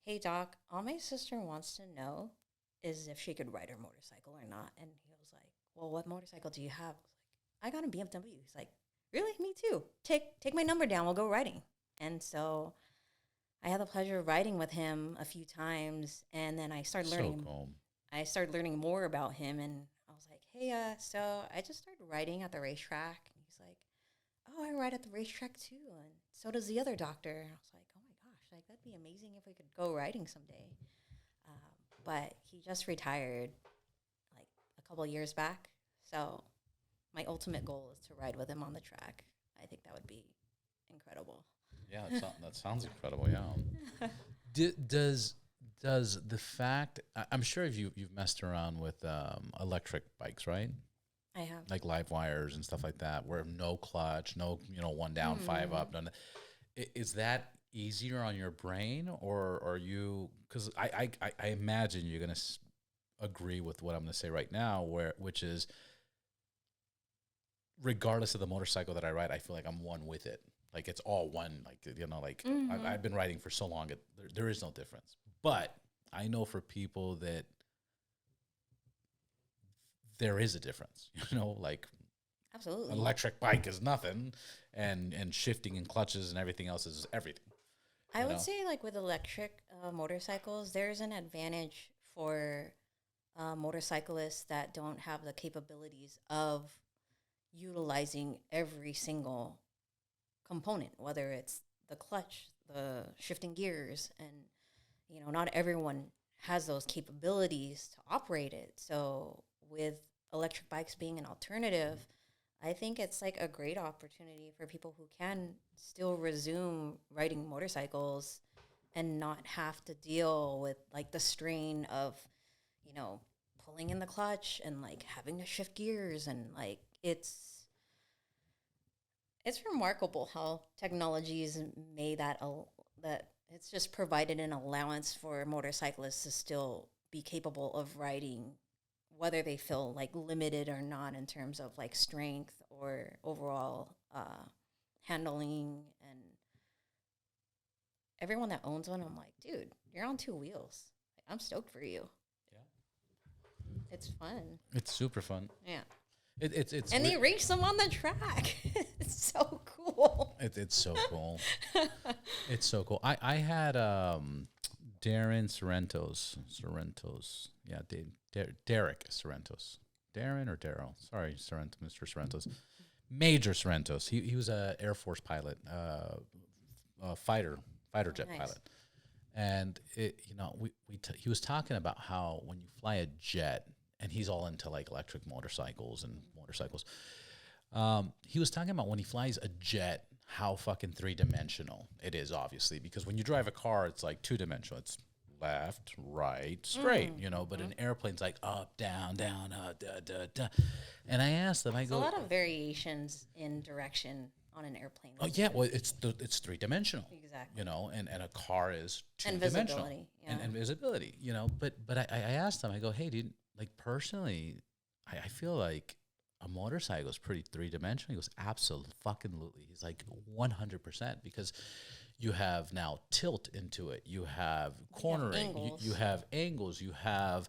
hey, doc, all my sister wants to know is if she could ride her motorcycle or not. And he was like, well, what motorcycle do you have? I was like, I got a BMW. He's like, really? Me too. Take my number down. We'll go riding. And so I had the pleasure of riding with him a few times. And then I started learning. So cool. I started learning more about him, and I was like, hey, so I just started riding at the racetrack. And he's like, oh, I ride at the racetrack too, and so does the other doctor. And I was like, oh my gosh, like that'd be amazing if we could go riding someday. But he just retired like a couple of years back. So my ultimate goal is to ride with him on the track. I think that would be incredible. Yeah, that sounds incredible. Yeah. Does the fact I'm sure you've messed around with electric bikes, right? I have. Like live wires and stuff like that, where no clutch, no one down, five up. None. Is that easier on your brain, or are you? Because I imagine you're gonna agree with what I'm gonna say right now, which is, regardless of the motorcycle that I ride, I feel like I'm one with it. Like it's all one. Like I've been riding for so long, there is no difference. But I know for people that there is a difference. Like Absolutely. an electric bike is nothing, and shifting and clutches and everything else is everything. I would say, like, with electric motorcycles, there's an advantage for motorcyclists that don't have the capabilities of utilizing every single component, whether it's the clutch, the shifting gears, and, not everyone has those capabilities to operate it. So with electric bikes being an alternative, I think it's like a great opportunity for people who can still resume riding motorcycles and not have to deal with like the strain of, pulling in the clutch and like having to shift gears, and like it's remarkable how technology's made that it's just provided an allowance for motorcyclists to still be capable of riding, whether they feel like limited or not in terms of like strength or overall handling. And everyone that owns one, I'm like, dude, you're on two wheels. Like, I'm stoked for you. Yeah, It's fun. it's super fun. Yeah. It's And they race them on the track. It's so cool. It's so cool. It's so cool. I had Darren Sorrentos. Yeah, Derek Sorrentos. Darren or Daryl? Sorry, Mr. Sorrentos. Major Sorrentos. He was a Air Force pilot, fighter jet pilot. And he was talking about how when you fly a jet, and he's all into like electric motorcycles and motorcycles, He was talking about when he flies a jet, how fucking 3-dimensional it is, obviously, because when you drive a car, it's like 2-dimensional. It's left, right, straight, but an airplane's like up, down, up, da, da, da. And I asked them, There's a lot of variations in direction on an airplane. Oh yeah, well it's 3-dimensional. Exactly. And a car is 2-dimensional. And visibility. Yeah. And visibility, but I asked them, I go, hey, dude, like personally, I feel like a motorcycle is pretty 3-dimensional. He goes, absolutely. He's like 100%, because you have now tilt into it. You have cornering. You have angles. You have,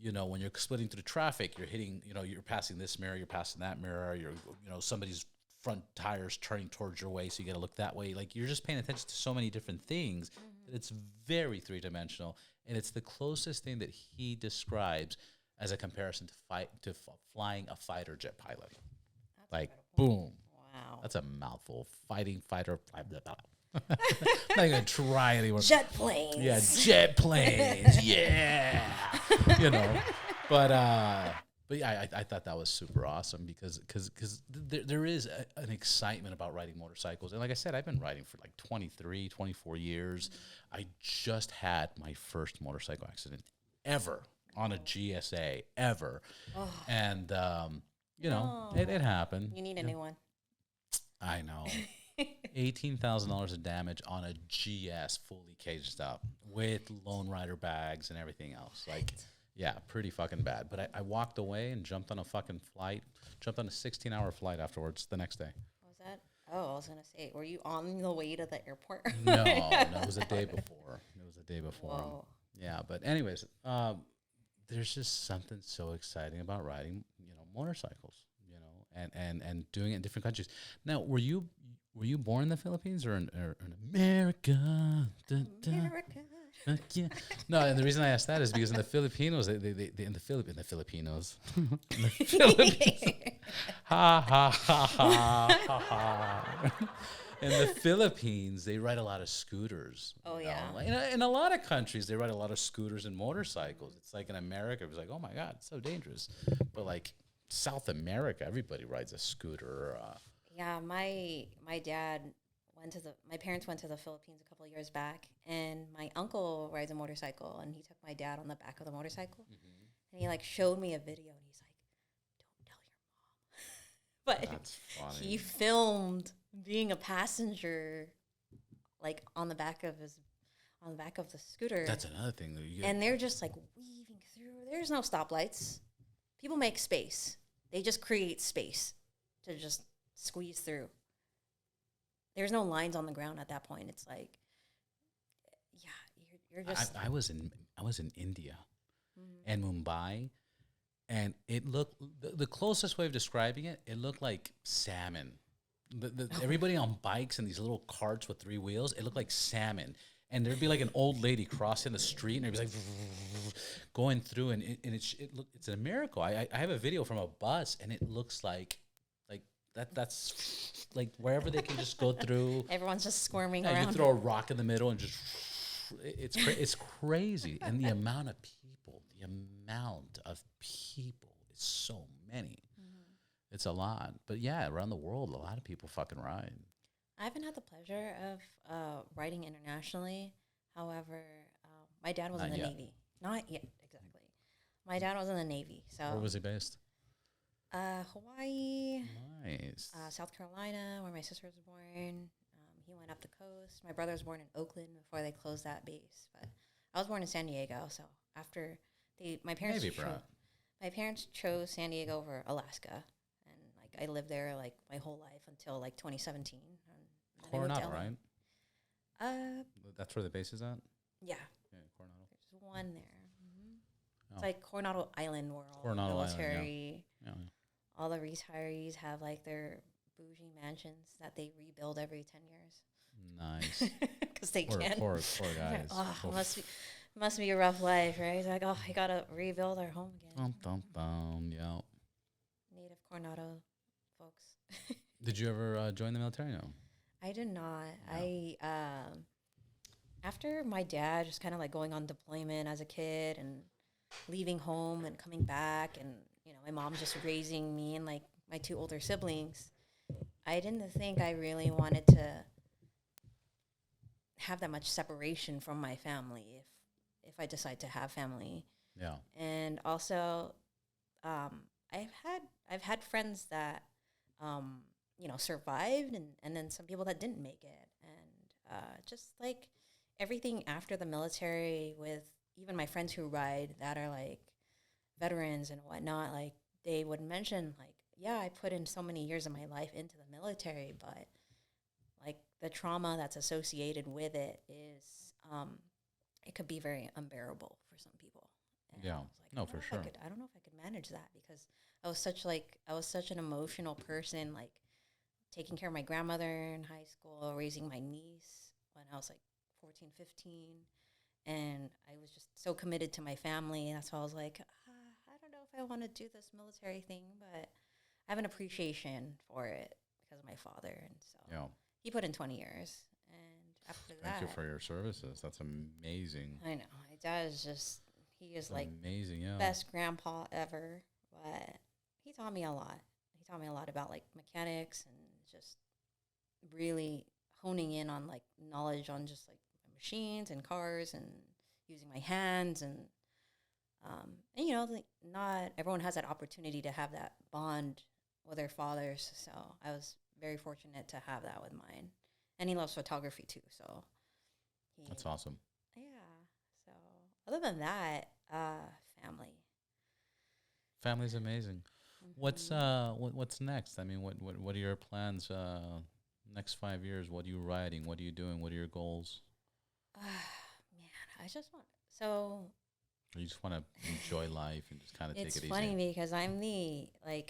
when you're splitting through traffic, you're hitting, you're passing this mirror, you're passing that mirror, you're, somebody's front tires turning towards your way, so you got to look that way. Like, you're just paying attention to so many different things that it's very 3-dimensional, and it's the closest thing that he describes as a comparison to flying a fighter jet pilot. That's like, incredible. Boom. Wow. That's a mouthful. Fighting fighter. I'm not even try anymore. Jet planes. Yeah, jet planes. Yeah. But yeah, I thought that was super awesome because there is an excitement about riding motorcycles. And like I said, I've been riding for like 23, 24 years. I just had my first motorcycle accident ever on a GSA ever. Oh. And, it happened. You need a new one. I know. $18,000 of damage on a GS fully caged up with lone rider bags and everything else. Like, yeah, pretty fucking bad. But I walked away and jumped on a fucking flight, jumped on a 16-hour flight afterwards the next day. What was that? Oh, I was going to say, were you on the way to the airport? No, it was a day before. Whoa. Yeah, but anyways, there's just something so exciting about riding, motorcycles, and doing it in different countries. Now, were you born in the Philippines or in America? America. Yeah. No, and the reason I asked that is because in the Filipinos, in the Philippines, ha ha ha ha ha ha. In the Philippines, they ride a lot of scooters. Oh, yeah. In a lot of countries, they ride a lot of scooters and motorcycles. It's like in America, it was like, oh, my God, it's so dangerous. But, like, South America, everybody rides a scooter. Yeah, my parents went to the Philippines a couple of years back, and my uncle rides a motorcycle, and he took my dad on the back of the motorcycle. Mm-hmm. And he, like, showed me a video, and he's like, don't tell your mom. But that's funny. He filmed being a passenger, like on the back of the scooter. That's another thing. And they're just like weaving through. There's no stoplights. People make space. They just create space to just squeeze through. There's no lines on the ground at that point. It's like, yeah, you're just. I was in India, and Mumbai, and it looked the closest way of describing it. It looked like salmon. Everybody on bikes and these little carts with 3 wheels, it looked like salmon. And there'd be like an old lady crossing the street, and it'd be like going through, and it's a miracle. I have a video from a bus, and it looks like that's like wherever they can just go through. Everyone's just squirming around. You throw a rock in the middle and just it's crazy, and the amount of people is so many. It's a lot. But yeah, around the world, a lot of people fucking ride. I haven't had the pleasure of riding internationally. However, my dad was in the Navy. Not yet, exactly. My dad was in the Navy. So where was he based? Hawaii. Nice. South Carolina, where my sister was born. He went up the coast. My brother was born in Oakland before they closed that base. But I was born in San Diego. So after my parents chose San Diego over Alaska. I lived there like my whole life until like 2017. Coronado, right? That's where the base is at? Yeah. Coronado. There's one there. Mm-hmm. It's like Coronado Island where all the military, all the retirees have like their bougie mansions that they rebuild every 10 years. Nice. Because they can. Poor guys. Must be a rough life, right? It's like, I got to rebuild our home again. Yeah. Native Coronado folks. Did you ever join the military? No. I did not. No. After my dad just kind of like going on deployment as a kid and leaving home and coming back, and my mom just raising me and like my two older siblings, I didn't think I really wanted to have that much separation from my family if I decide to have family. Yeah. And also, I've had friends that survived, and then some people that didn't make it, and just like everything after the military, with even my friends who ride that are like veterans and whatnot, like they would mention like, yeah, I put in so many years of my life into the military, but like the trauma that's associated with it is it could be very unbearable for some people. And Yeah. I was like, No, for sure. I don't know if I could manage that, because I was such an emotional person, like taking care of my grandmother in high school, raising my niece when I was like 14, 15. And I was just so committed to my family. And that's why I was like, I don't know if I want to do this military thing, but I have an appreciation for it because of my father. And so Yeah. he put in 20 years. And after that. Thank you for your services. That's amazing. I know. My dad is just, he is like amazing, yeah. best grandpa ever. But he taught me a lot. He taught me a lot about like mechanics and just really honing in on like knowledge on just like machines and cars and using my hands, and like, not everyone has that opportunity to have that bond with their fathers. So I was very fortunate to have that with mine, and he loves photography too. So that's awesome. Yeah. So other than that, family. Family's amazing. What's next? I mean, what are your plans? Next 5 years, what are you writing? What are you doing? What are your goals? Man, I just want Or you just want to enjoy life and just kind of take it easy? It's funny because I'm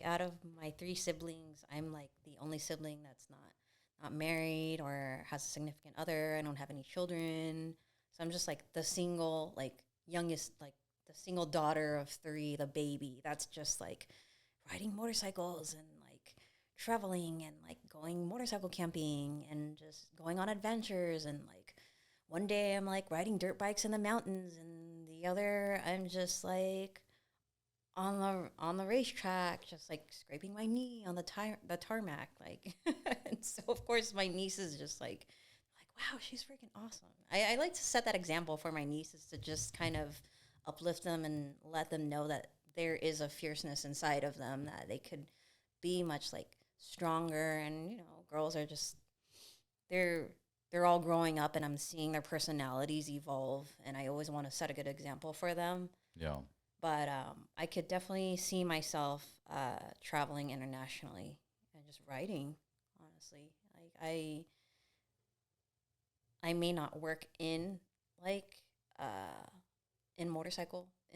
out of my three siblings, I'm like the only sibling that's not married or has a significant other. I don't have any children. So I'm just like the single, like youngest, like the single daughter of three, the baby. That's just like riding motorcycles and like traveling and like going motorcycle camping and just going on adventures, and like one day I'm like riding dirt bikes in the mountains, and the other I'm just like on the racetrack, just like scraping my knee on the tarmac, like. And so of course my niece is just like wow, she's freaking awesome. I like to set that example for my nieces, to just kind of uplift them and let them know that there is a fierceness inside of them, that they could be much like stronger. And girls are just, they're all growing up, and I'm seeing their personalities evolve, and I always want to set a good example for them. Yeah. But I could definitely see myself traveling internationally and just writing, honestly. Like I may not work in in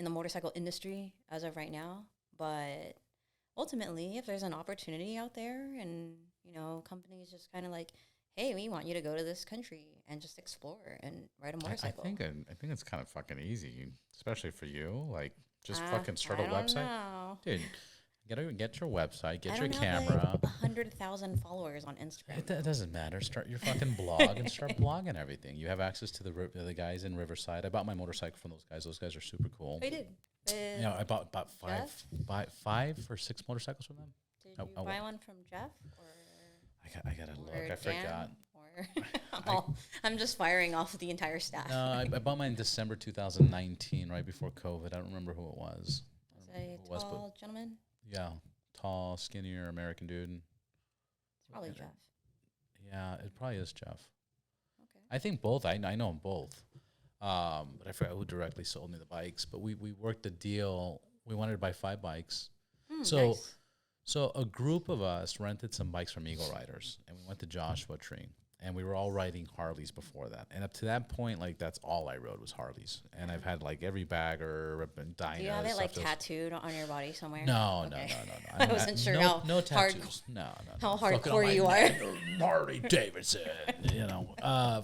the motorcycle industry as of right now, but ultimately, if there's an opportunity out there, and companies just kind of like, hey, we want you to go to this country and just explore and ride a motorcycle. I think it's kind of fucking easy, especially for you. Like, just fucking start a website, dude. Get your website, get your camera. Have, like, 100,000 followers on Instagram. It doesn't matter. Start your fucking blog and start blogging everything. You have access to the guys in Riverside. I bought my motorcycle from those guys. Those guys are super cool. I did. I bought five or six motorcycles from them. Did you buy one from Jeff? Or I gotta look. I forgot. I'm just firing off the entire staff. No, I bought mine in December 2019, right before COVID. I don't remember who it was. Was a tall gentleman? Yeah, tall, skinnier American dude. It's probably Jeff. Yeah, it probably is Jeff. Okay. I think both. I know them both. But I forgot who directly sold me the bikes. But we worked a deal. We wanted to buy 5 bikes. Nice. So a group of us rented some bikes from Eagle Riders, and we went to Joshua Tree. And we were all riding Harleys before that. And up to that point, like, that's all I rode was Harleys. And I've had, like, every bagger, Dyna. Do you have it, like, tattooed on your body somewhere? No, okay. no. I wasn't sure how no tattoos. No. How hardcore you are. Harley Davidson,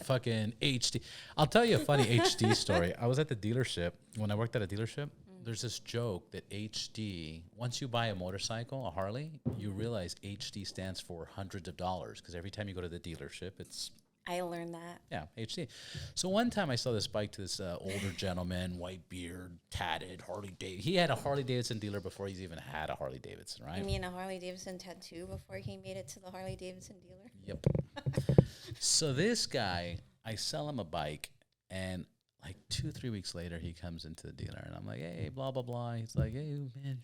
fucking HD. I'll tell you a funny HD story. I was at the dealership. When I worked at a dealership, there's this joke that HD, once you buy a motorcycle, a Harley, you realize HD stands for hundreds of dollars, because every time you go to the dealership, it's I learned that. Yeah, HD. So one time I saw this bike to this older gentleman, white beard, tatted, Harley Davidson. He had a Harley Davidson dealer before he's even had a Harley Davidson, right? You mean a Harley Davidson tattoo before he made it to the Harley Davidson dealer? Yep. So this guy, I sell him a bike, and like 2-3 weeks later, he comes into the dealer, and I'm like, hey, blah, blah, blah. He's like, hey, man,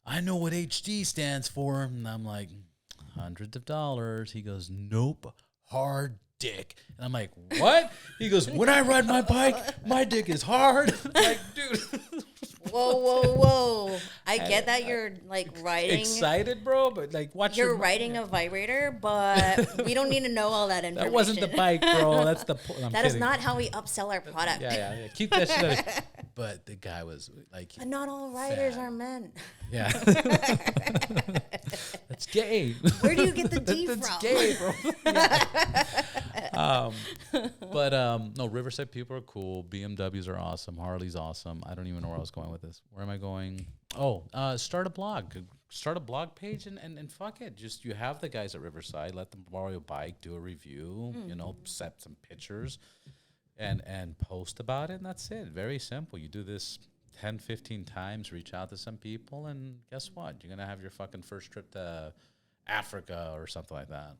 I know what HD stands for. And I'm like, hundreds of dollars. He goes, nope, hard dick. And I'm like, what? He goes, when I ride my bike, my dick is hard. I'm like, dude. Whoa. I get that you're like riding. Excited, bro, but like, watch You're riding a vibrator, but we don't need to know all that information. That wasn't the bike, bro. That's the point. That is not how we upsell our product. Yeah. Keep that shit out. But the guy was like, But not all riders are men. Yeah. That's gay. Where do you get the D That's from? gay, bro. No, Riverside people are cool. BMWs are awesome. Harley's awesome. I don't even know where I was going with this. Where am I going? Oh, start a blog. Start a blog page and fuck it. Just you have the guys at Riverside. Let them borrow your bike. Do a review. Set some pictures. And post about it, and that's it. Very simple. You do this 10, 15 times, reach out to some people, and guess what? You're going to have your fucking first trip to Africa or something like that.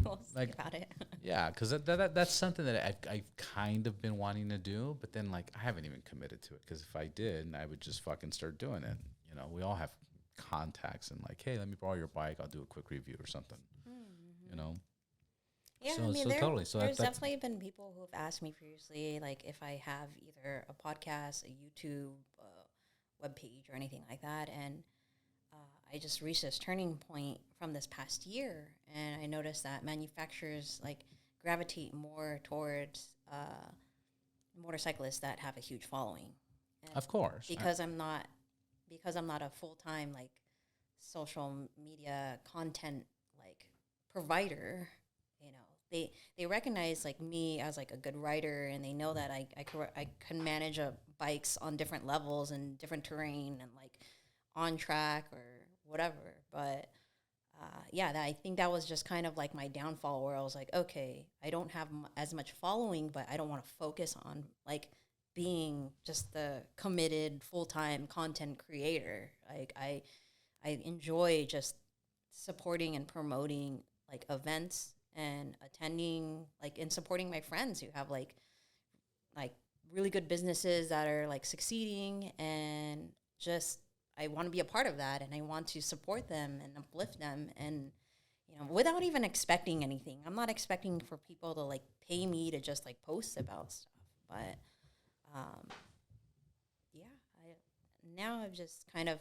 We'll see about it. Yeah, because that's something that I've kind of been wanting to do, but then, like, I haven't even committed to it, because if I did, I would just fucking start doing it. You know, we all have contacts, and like, hey, let me borrow your bike. I'll do a quick review or something, you know? Yeah, So- I mean, so totally. So there's that's- definitely been people who have asked me previously, like if I have either a podcast, a YouTube webpage, or anything like that. And I just reached this turning point from this past year, and I noticed that manufacturers like gravitate more towards motorcyclists that have a huge following. And Of course. because I'm not a full-time like social media content like provider, you know, they recognize like me as like a good rider, and they know that I can manage bikes on different levels and different terrain and like on track or whatever. But I think that was just kind of like my downfall, where I was like, okay, I don't have as much following, but I don't want to focus on like being just the committed full-time content creator. Like I enjoy just supporting and promoting like events and attending like and supporting my friends who have like really good businesses that are like succeeding, and just I want to be a part of that, and I want to support them and uplift them, and you know, without even expecting anything. I'm not expecting for people to like pay me to just like post about stuff, but now I've just kind of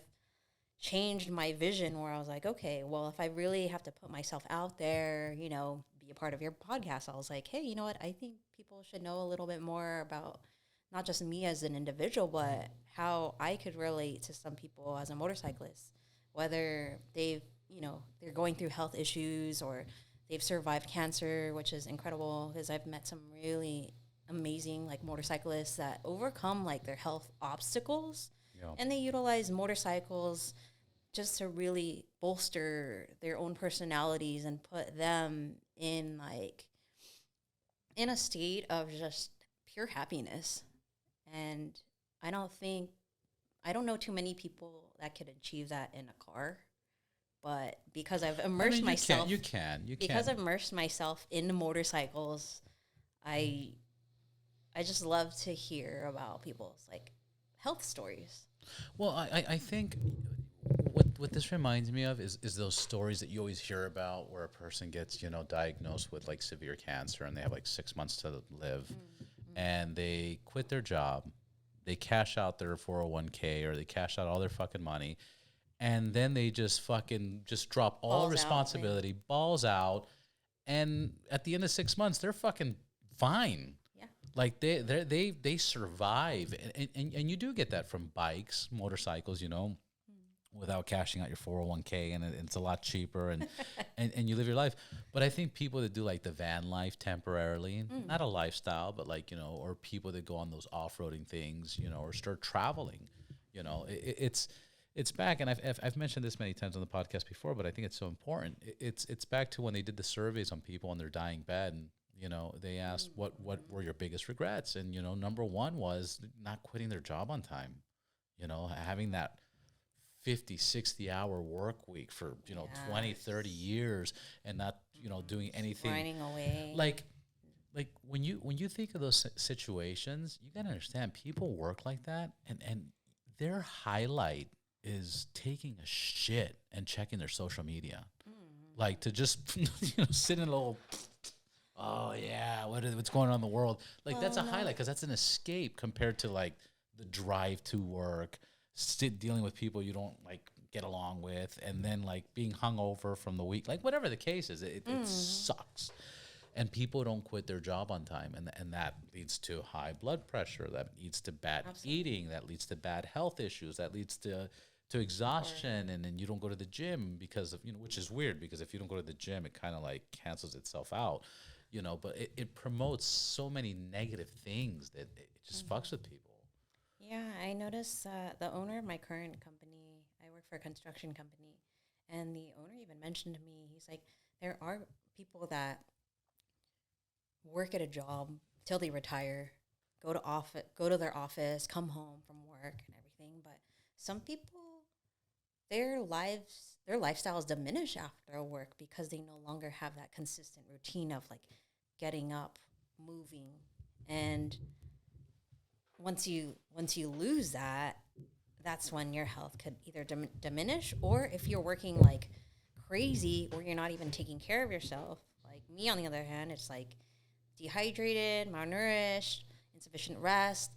changed my vision, where I was like, okay, well, if I really have to put myself out there, you know, be a part of your podcast, I was like, hey, you know what? I think people should know a little bit more about not just me as an individual, but how I could relate to some people as a motorcyclist, whether they're going through health issues or they've survived cancer, which is incredible, because I've met some really amazing like motorcyclists that overcome like their health obstacles. Yeah. And they utilize motorcycles just to really bolster their own personalities and put them in a state of just pure happiness. And I don't know too many people that could achieve that in a car. But because I've immersed myself, you can. Because I've immersed myself in motorcycles, I just love to hear about people's like health stories. Well, I think what this reminds me of is those stories that you always hear about, where a person gets, you know, diagnosed with like severe cancer, and they have like 6 months to live, and they quit their job, they cash out their 401k, or they cash out all their fucking money, and then they just drop all responsibility, balls out, and at the end of 6 months, they're fucking fine. Like they survive, and you do get that from bikes, motorcycles, you know, without cashing out your 401k, and it's a lot cheaper, and, and you live your life. But I think people that do like the van life temporarily, not a lifestyle, but like, you know, or people that go on those off-roading things, you know, or start traveling, you know, it's back. And I've mentioned this many times on the podcast before, but I think it's so important. It's back to when they did the surveys on people on their dying bed, and You know, they asked what were your biggest regrets, and you know, number one was not quitting their job on time. You know, having that 50, 60 hour work week for, you know, 20, 30 years and not, you know, doing anything. Grinding away. Like when you think of those situations, you got to understand people work like that, and their highlight is taking a shit and checking their social media. Like to just, you know, sit in a little, oh yeah, what's going on in the world? Like that's a highlight because that's an escape compared to like the drive to work, dealing with people you don't like get along with, and then like being hungover from the week, like whatever the case is, it sucks. And people don't quit their job on time, and that leads to high blood pressure, that leads to bad eating, that leads to bad health issues, that leads to exhaustion, and then you don't go to the gym because of, you know, which is weird because if you don't go to the gym, it kind of like cancels itself out, you know, but it promotes so many negative things that it just fucks with people. Yeah, I noticed the owner of my current company, I work for a construction company, and the owner even mentioned to me, he's like, there are people that work at a job till they retire, go to their office, come home from work and everything, but some people, their lifestyles diminish after work because they no longer have that consistent routine of like getting up, moving, and once you lose that, that's when your health could either diminish, or if you're working like crazy or you're not even taking care of yourself. Like me, on the other hand, it's like dehydrated, malnourished, insufficient rest,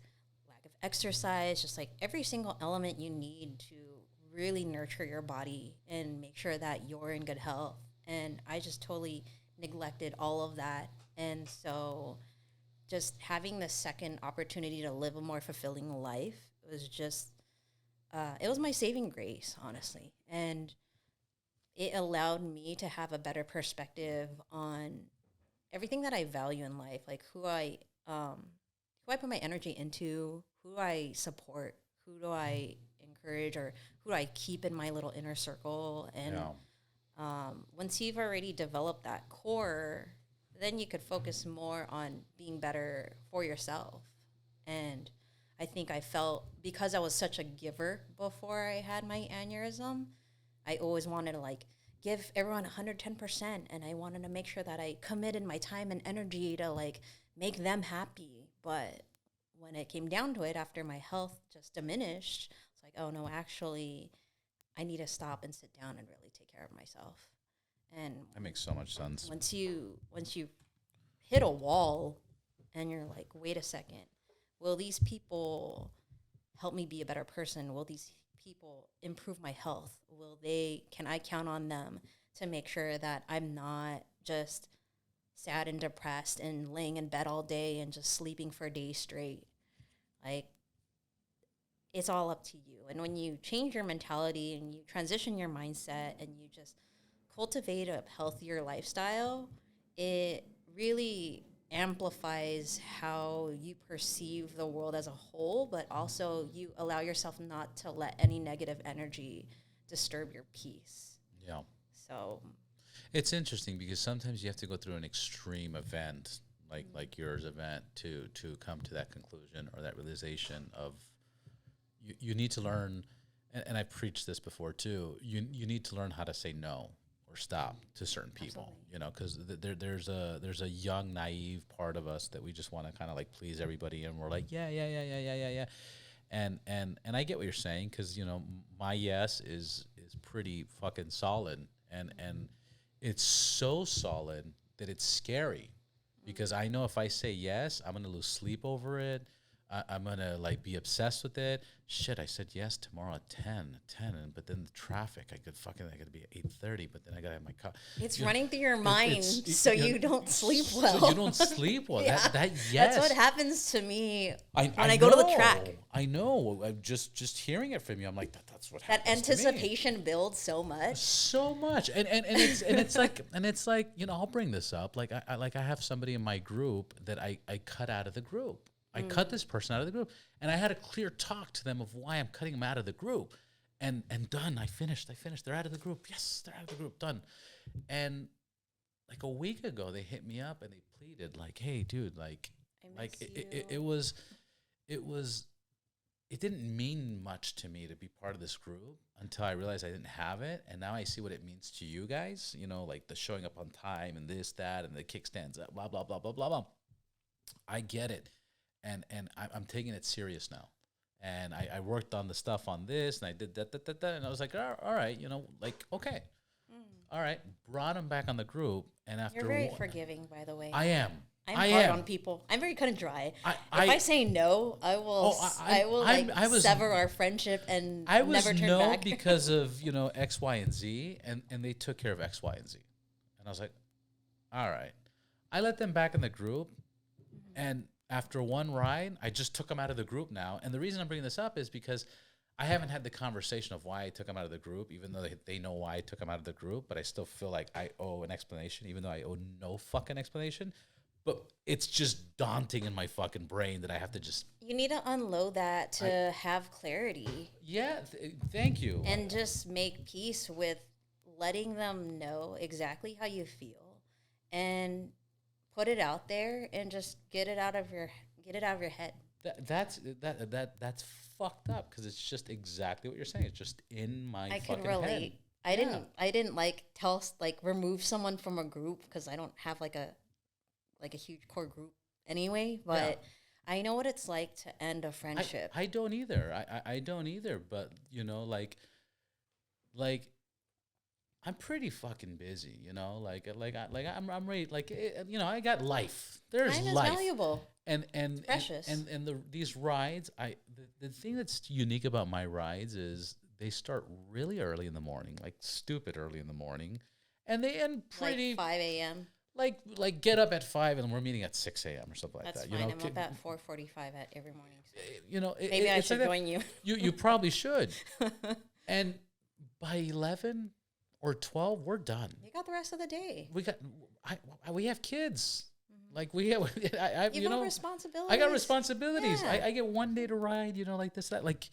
lack of exercise, just like every single element you need to really nurture your body and make sure that you're in good health. And I just totally neglected all of that. And so just having the second opportunity to live a more fulfilling life was just, it was my saving grace, honestly. And it allowed me to have a better perspective on everything that I value in life, like who I put my energy into, who I support, who do I encourage, or who do I keep in my little inner circle. And once you've already developed that core, then you could focus more on being better for yourself. And I think I felt, because I was such a giver before I had my aneurysm, I always wanted to like give everyone 110%, and I wanted to make sure that I committed my time and energy to like make them happy. But when it came down to it, after my health just diminished, it's like, oh no, actually, I need to stop and sit down and really take care of myself. And That makes so much sense. once you hit a wall and you're like, wait a second, will these people help me be a better person? Will these people improve my health? Can I count on them to make sure that I'm not just sad and depressed and laying in bed all day and just sleeping for days straight? Like, it's all up to you. And when you change your mentality and you transition your mindset and you just cultivate a healthier lifestyle, it really amplifies how you perceive the world as a whole, but also you allow yourself not to let any negative energy disturb your peace. Yeah. So It's interesting because sometimes you have to go through an extreme event, like yours event, to come to that conclusion or that realization of you need to learn, and I preached this before too, you need to learn how to say no or stop to certain people. Absolutely. You know, because there's a young, naive part of us that we just want to kind of like please everybody, and we're like, yeah. And I get what you're saying, because, you know, my yes is pretty fucking solid, and it's so solid that it's scary, because I know if I say yes, I'm gonna lose sleep over it. I'm gonna like be obsessed with it. Shit, I said yes tomorrow at 10, but then the traffic, I could be at 8:30, but then I gotta have my car. It's running through your mind, so you don't sleep well. So you don't sleep well. Yeah. That yes. That's what happens to me when I know, go to the track. I know. I'm just hearing it from you, I'm like, that's what that happens. anticipation builds so much. So much. And it's like, you know, I'll bring this up. Like I have somebody in my group that I cut out of the group. I cut this person out of the group, and I had a clear talk to them of why I'm cutting them out of the group, and done. I finished. They're out of the group. Yes, they're out of the group. Done. And like a week ago, they hit me up and they pleaded like, "Hey, dude, I miss it was it didn't mean much to me to be part of this group until I realized I didn't have it, and now I see what it means to you guys. You know, like the showing up on time and this, that, and the kickstands, blah blah blah blah blah blah. I get it, and I'm taking it serious now. And I worked on the stuff on this, and I did that, and I was like, all right, you know, like, okay, all right. Brought him back on the group, and after You're very forgiving, by the way. I am. I'm hard on people. I'm very cut and dry. If I say no, I will. I will sever our friendship and never turn back. I was no because of X, Y, and Z, and they took care of X, Y, and Z, and I was like, all right. I let them back in the group, and after one ride, I just took them out of the group now. And the reason I'm bringing this up is because I haven't had the conversation of why I took them out of the group, even though they know why I took them out of the group. But I still feel like I owe an explanation, even though I owe no fucking explanation. But it's just daunting in my fucking brain that I have to just... You need to unload that to have clarity. Yeah, thank you. And just make peace with letting them know exactly how you feel and put it out there and just get it out of your head. That's fucked up because it's just exactly what you're saying. It's just in my fucking head. I can relate. I didn't remove someone from a group because I don't have like a huge core group anyway, but I know what it's like to end a friendship. I don't either. I don't either, but like I'm pretty fucking busy, I'm ready, I got life. There's time is life. Valuable. And it's precious. And these rides, the thing that's unique about my rides is they start really early in the morning, like stupid early in the morning, and they end pretty like 5 a.m. Like get up at 5 and we're meeting at 6 a.m. or something like that. That's fine. I'm up at 4:45 every morning. So. Maybe I should join you. You probably should. And by 11 or 12, we're done. You got the rest of the day. We have kids. Like we have, you got responsibilities. I got responsibilities. Yeah. I get one day to ride. Like this, that. Like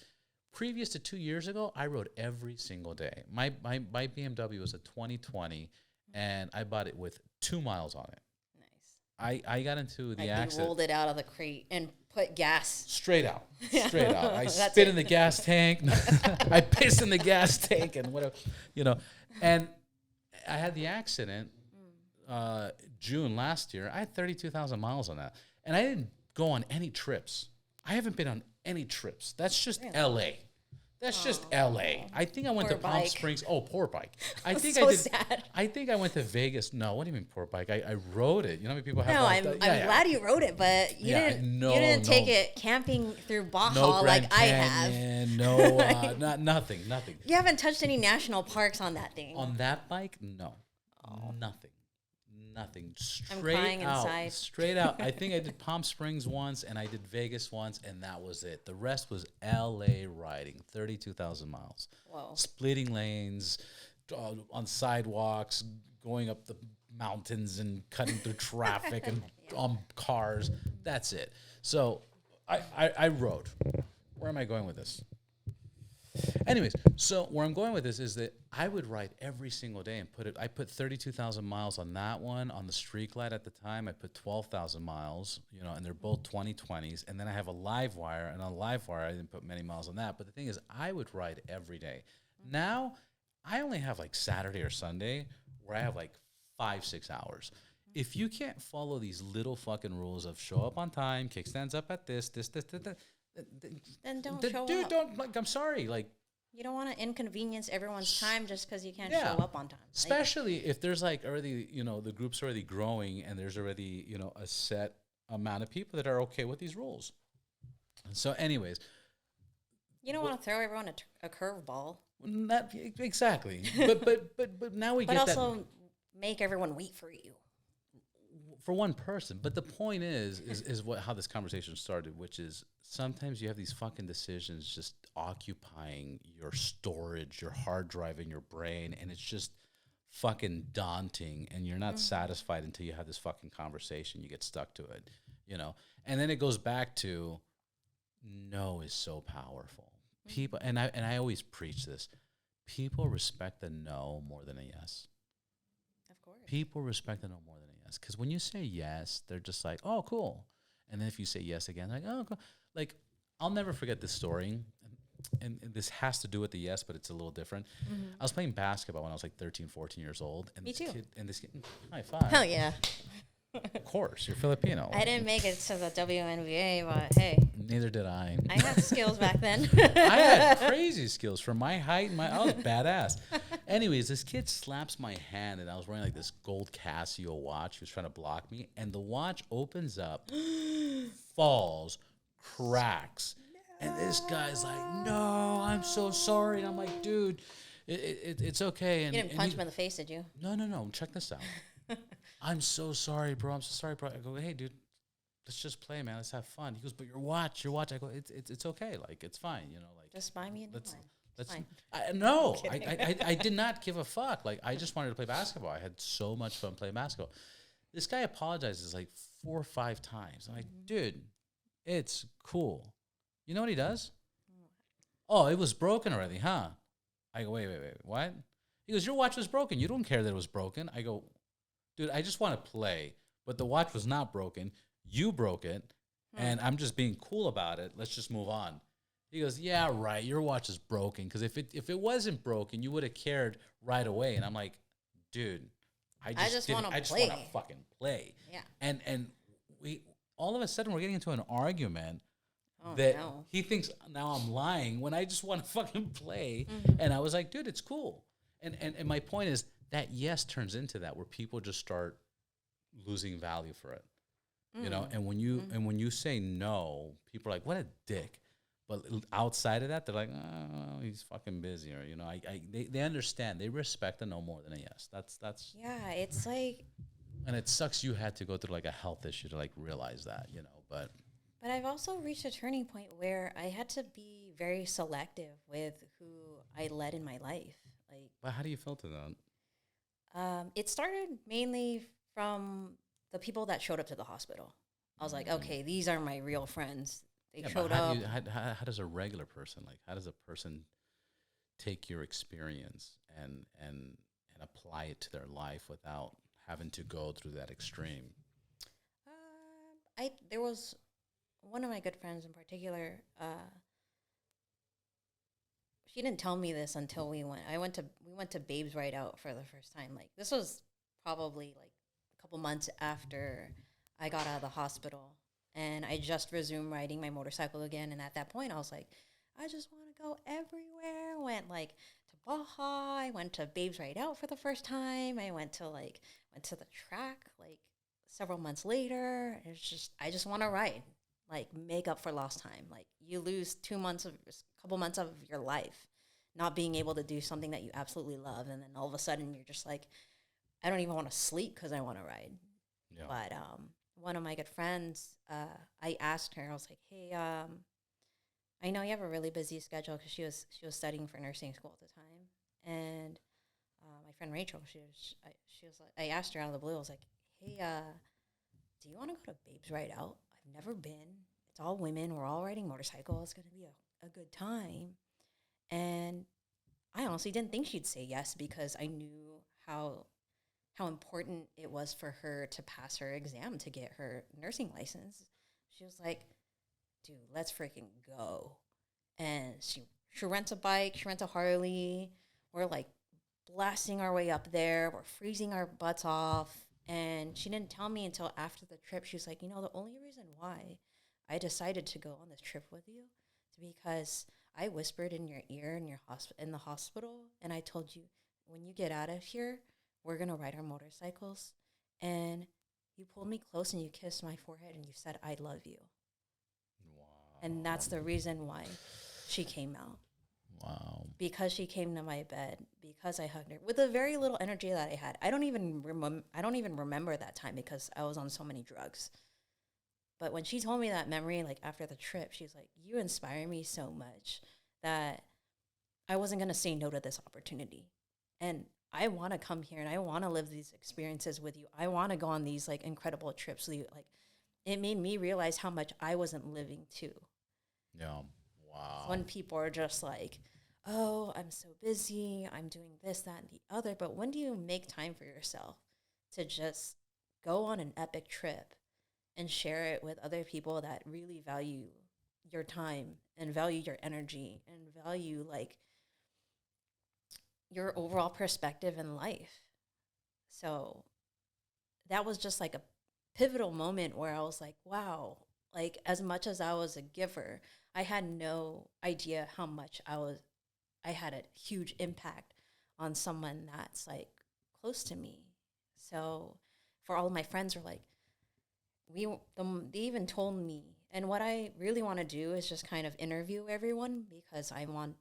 previous to 2 years ago, I rode every single day. My BMW was a 2020, and I bought it with 2 miles on it. Nice. I got into the accident. You rolled it out of the crate and put gas. Straight out. I spit in the gas tank. I pissed in the gas tank and whatever, And I had the accident June last year. I had 32,000 miles on that. And I didn't go on any trips. I haven't been on any trips. That's just L.A. That's just L.A. I think I went to Palm Springs. Oh, poor bike. I think so sad. I think I went to Vegas. No, what do you mean poor bike? I rode it. You know how many people have? No, I'm glad you rode it, but you didn't take it camping through Baja like I have. No, nothing. You haven't touched any national parks on that thing. On that bike, no, nothing. I'm crying inside. Straight out. I think I did Palm Springs once, and I did Vegas once, and that was it. The rest was L.A. riding, 32,000 miles. Whoa. Splitting lanes, on sidewalks, going up the mountains and cutting through traffic and on cars. That's it. So I rode. Where am I going with this? Anyways, so where I'm going with this is that I would ride every single day and I put 32,000 miles on that one. On the Streak Light at the time, I put 12,000 miles, and they're both 2020s. And then I have a live wire, and on a live wire, I didn't put many miles on that. But the thing is, I would ride every day. Now, I only have like Saturday or Sunday where I have like 5-6 hours. If you can't follow these little fucking rules of show up on time, kickstands up at this, then don't show up. Dude, I'm sorry. Like, you don't want to inconvenience everyone's time just because you can't show up on time. Especially if there's like already, the group's already growing and there's already, a set amount of people that are okay with these rules. So anyways. You don't want to throw everyone a curveball. Not exactly. but now we get that. But also make everyone wait for you. For one person. But the point is how this conversation started, which is sometimes you have these fucking decisions just occupying your storage, your hard drive in your brain, and it's just fucking daunting, and you're not satisfied until you have this fucking conversation. You get stuck to it, And then it goes back to no is so powerful. People, and I always preach this. People respect a no more than a yes. Of course. People respect it no more than a yes. Because when you say yes, they're just like, oh, cool. And then if you say yes again, like, oh, cool. Like, I'll never forget this story. And this has to do with the yes, but it's a little different. I was playing basketball when I was like 13, 14 years old. And Me too. This kid, high five. Hell yeah. Of course, you're Filipino. I didn't make it to the WNBA, but hey. Neither did I. I had skills back then. I had crazy skills for my height. I was badass. Anyways, this kid slaps my hand, and I was wearing like this gold Casio watch. He was trying to block me, and the watch opens up, falls, cracks, and this guy's like, "No, I'm so sorry." And I'm like, "Dude, it's okay." And You didn't punch him in the face, did you? No. Check this out. I'm so sorry, bro. I'm so sorry, bro. I go, "Hey, dude, let's just play, man. Let's have fun." He goes, "But your watch." I go, "It's okay. Like, it's fine. You know, like Just buy me a new one. let's." Fine. I did not give a fuck. Like, I just wanted to play basketball. I had so much fun playing basketball. This guy apologizes like 4 or 5 times. I'm like, dude, it's cool. You know what he does? Oh, it was broken already, huh? I go, wait, what? He goes, your watch was broken. You don't care that it was broken. I go, dude, I just want to play, but the watch was not broken. You broke it, and I'm just being cool about it. Let's just move on. He goes, yeah, right. Your watch is broken, because if it wasn't broken, you would have cared right away. And I'm like, dude, I just want to fucking play. Yeah. And we all of a sudden we're getting into an argument he thinks now I'm lying when I just want to fucking play. And I was like, dude, it's cool. And my point is that yes turns into that, where people just start losing value for it. You know, and when you say no, people are like, what a dick. But outside of that, they're like, oh, he's fucking busy, or, you know, they understand, they respect it no more than a yes. That's yeah, it's like, and it sucks you had to go through like a health issue to like realize that, you know, but I've also reached a turning point where I had to be very selective with who I let in my life. Like, but how do you filter that? It started mainly from the people that showed up to the hospital. I was like, okay, these are my real friends. They showed up. How does a regular person, like, how does a person take your experience and apply it to their life without having to go through that extreme? There was one of my good friends in particular. She didn't tell me this until we went to Babes Ride Out for the first time. Like, this was probably like a couple months after I got out of the hospital. And I just resumed riding my motorcycle again. And at that point, I was like, I just want to go everywhere. Went like to Baja. I went to Babes Ride Out for the first time. I went to the track like several months later. It's just, I just want to ride, like, make up for lost time. Like, you lose a couple months of your life not being able to do something that you absolutely love. And then all of a sudden you're just like, I don't even want to sleep because I want to ride. Yeah. But, one of my good friends, I asked her, I was like, hey, I know you have a really busy schedule, because she was studying for nursing school at the time. And my friend Rachel, she was like, I asked her out of the blue, I was like, hey, do you want to go to Babes Ride Out? I've never been. It's all women. We're all riding motorcycles. It's going to be a good time. And I honestly didn't think she'd say yes, because I knew how important it was for her to pass her exam to get her nursing license. She was like, dude, let's freaking go. And she rents a bike, she rents a Harley. We're like blasting our way up there. We're freezing our butts off. And she didn't tell me until after the trip. She was like, you know, the only reason why I decided to go on this trip with you is because I whispered in your ear in the hospital, and I told you, when you get out of here, we're going to ride our motorcycles. And you pulled me close and you kissed my forehead and you said, I love you. Wow. And that's the reason why she came out. Wow. Because she came to my bed, because I hugged her with a very little energy that I had. I don't even remember that time, because I was on so many drugs. But when she told me that memory, like after the trip, she's like, you inspire me so much that I wasn't going to say no to this opportunity. And I want to come here and I want to live these experiences with you. I want to go on these like incredible trips with you. Like, it made me realize how much I wasn't living too. Yeah. Wow. When people are just like, oh, I'm so busy, I'm doing this, that, and the other. But when do you make time for yourself? to just go on an epic trip and share it with other people that really value your time and value your energy and value like your overall perspective in life. So that was just like a pivotal moment where I was like, wow, like as much as I was a giver, I had no idea how much I had a huge impact on someone that's like close to me. So for all of my friends were like, they even told me, and what I really want to do is just kind of interview everyone because I want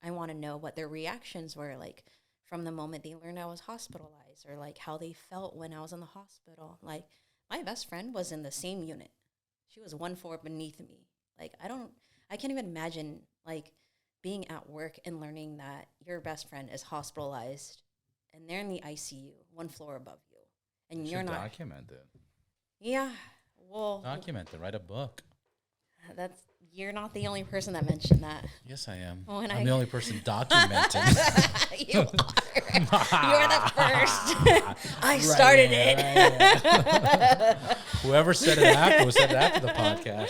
to know what their reactions were like from the moment they learned I was hospitalized, or like how they felt when I was in the hospital. Like my best friend was in the same unit. She was one floor beneath me. Like I can't even imagine like being at work and learning that your best friend is hospitalized and they're in the ICU, one floor above you, and you're not. Document it. Yeah, well, Document it. Write a book. You're not the only person that mentioned that. Yes, I am. I'm the only person documenting. You are. You're the first. I started it. Whoever said it after the podcast.